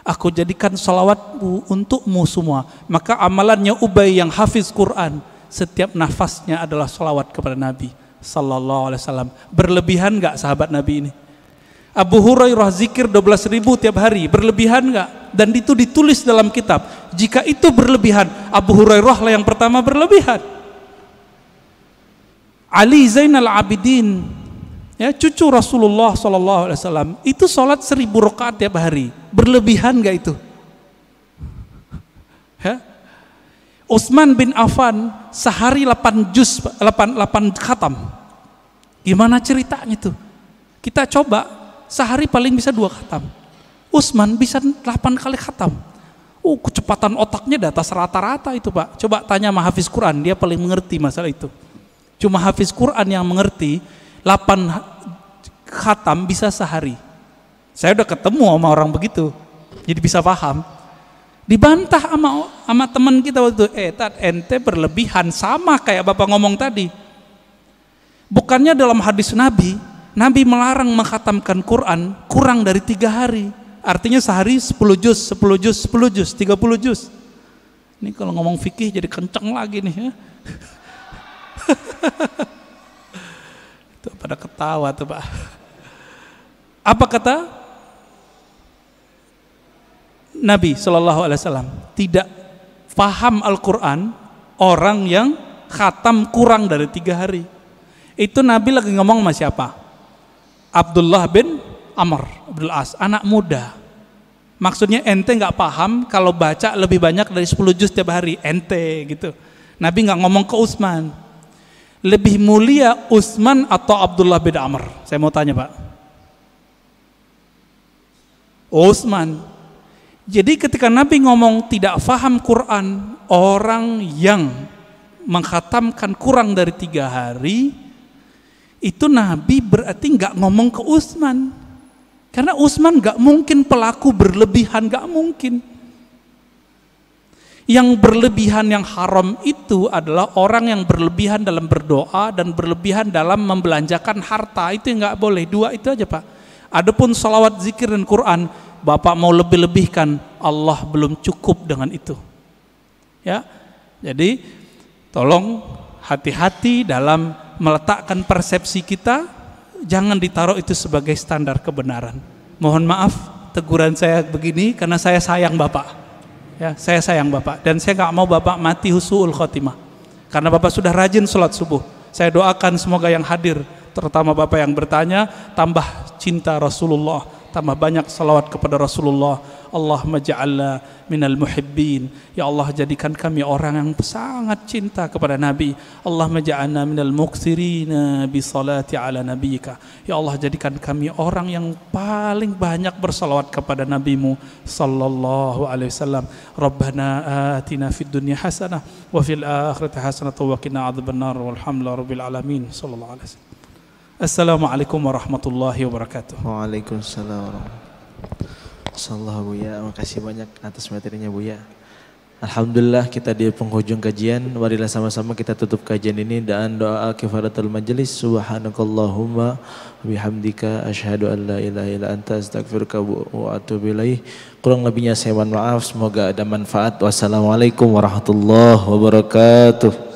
Aku jadikan salawatmu untukmu semua. Maka amalannya Ubay yang hafiz Quran, setiap nafasnya adalah salawat kepada Nabi sallallahu alaihi wasallam. Berlebihan enggak sahabat Nabi ini? Abu Hurairah zikir 12.000 tiap hari, berlebihan enggak? Dan itu ditulis dalam kitab. Jika itu berlebihan, Abu Hurairah lah yang pertama berlebihan. Ali Zainal Abidin, ya, cucu Rasulullah sallallahu alaihi wasallam, itu sholat 1000 rakaat tiap hari. Berlebihan enggak itu? Ya? Utsman bin Affan sehari 8 khatam. Gimana ceritanya itu? Kita coba sehari paling bisa 2 khatam. Utsman bisa 8 kali khatam. Kecepatan otaknya di atas rata-rata itu Pak. Coba tanya sama hafiz Quran, dia paling mengerti masalah itu. Cuma hafiz Quran yang mengerti 8 khatam bisa sehari. Saya udah ketemu sama orang begitu, jadi bisa paham. Dibantah sama teman kita waktu itu, ente berlebihan, sama kayak Bapak ngomong tadi. Bukannya dalam hadis Nabi melarang mengkhatamkan Quran kurang dari 3 hari. Artinya sehari 10 juz, 10 juz, 10 juz, 30 juz. Ini kalau ngomong fikih jadi kenceng lagi nih ya. Tuh pada ketawa tuh Pak. Apa kata Nabi Shallallahu Alaihi Wasallam? Tidak paham Al-Quran orang yang khatam kurang dari 3 hari. Itu Nabi lagi ngomong sama siapa? Abdullah bin Amr Abdul As, anak muda. Maksudnya ente nggak paham kalau baca lebih banyak dari 10 juz tiap hari, ente gitu. Nabi nggak ngomong ke Utsman. Lebih mulia Utsman atau Abdullah bin Amr? Saya mau tanya Pak. Utsman. Jadi ketika Nabi ngomong tidak faham Quran, orang yang mengkhatamkan kurang dari 3 hari, itu Nabi berarti nggak ngomong ke Utsman. Karena Utsman nggak mungkin pelaku berlebihan, nggak mungkin. Yang berlebihan yang haram itu adalah orang yang berlebihan dalam berdoa dan berlebihan dalam membelanjakan harta. Itu nggak boleh. 2 itu aja Pak. Adapun salawat, zikir dan Quran, Bapak mau lebih-lebihkan, Allah belum cukup dengan itu. Ya, jadi tolong hati-hati dalam meletakkan persepsi kita. Jangan ditaruh itu sebagai standar kebenaran. Mohon maaf teguran saya begini karena saya sayang Bapak. Ya, saya sayang Bapak dan saya nggak mau Bapak mati husnul khotimah. Karena Bapak sudah rajin sholat subuh. Saya doakan semoga yang hadir, terutama Bapak yang bertanya, tambah cinta Rasulullah, tambah banyak salawat kepada Rasulullah. Allahumma ja'alna minal muhibbin. Ya Allah, jadikan kami orang yang sangat cinta kepada Nabi. Allahumma ja'alna minal muqsirina bi salati ala nabiyika. Ya Allah, jadikan kami orang yang paling banyak bersalawat kepada Nabimu sallallahu alaihi wasallam. Rabbana atina fid dunya hasanah wa fil akhirati hasanah wa qina adzabannar walhamdulillahi rabbil alamin sallallahu alaihi wasallam. Assalamualaikum warahmatullahi wabarakatuh. Waalaikumsalam. Assalamualaikum Buya, makasih banyak atas materinya Buya. Alhamdulillah kita di penghujung kajian. Marilah sama-sama kita tutup kajian ini dengan doa kifaratul majelis. Subhanakallahumma bihamdika asyhadu an la ilaha illa anta astaghfiruka wa atubu ilaih. Kurang lebihnya saya mohon maaf, semoga ada manfaat. Wassalamualaikum warahmatullahi wabarakatuh.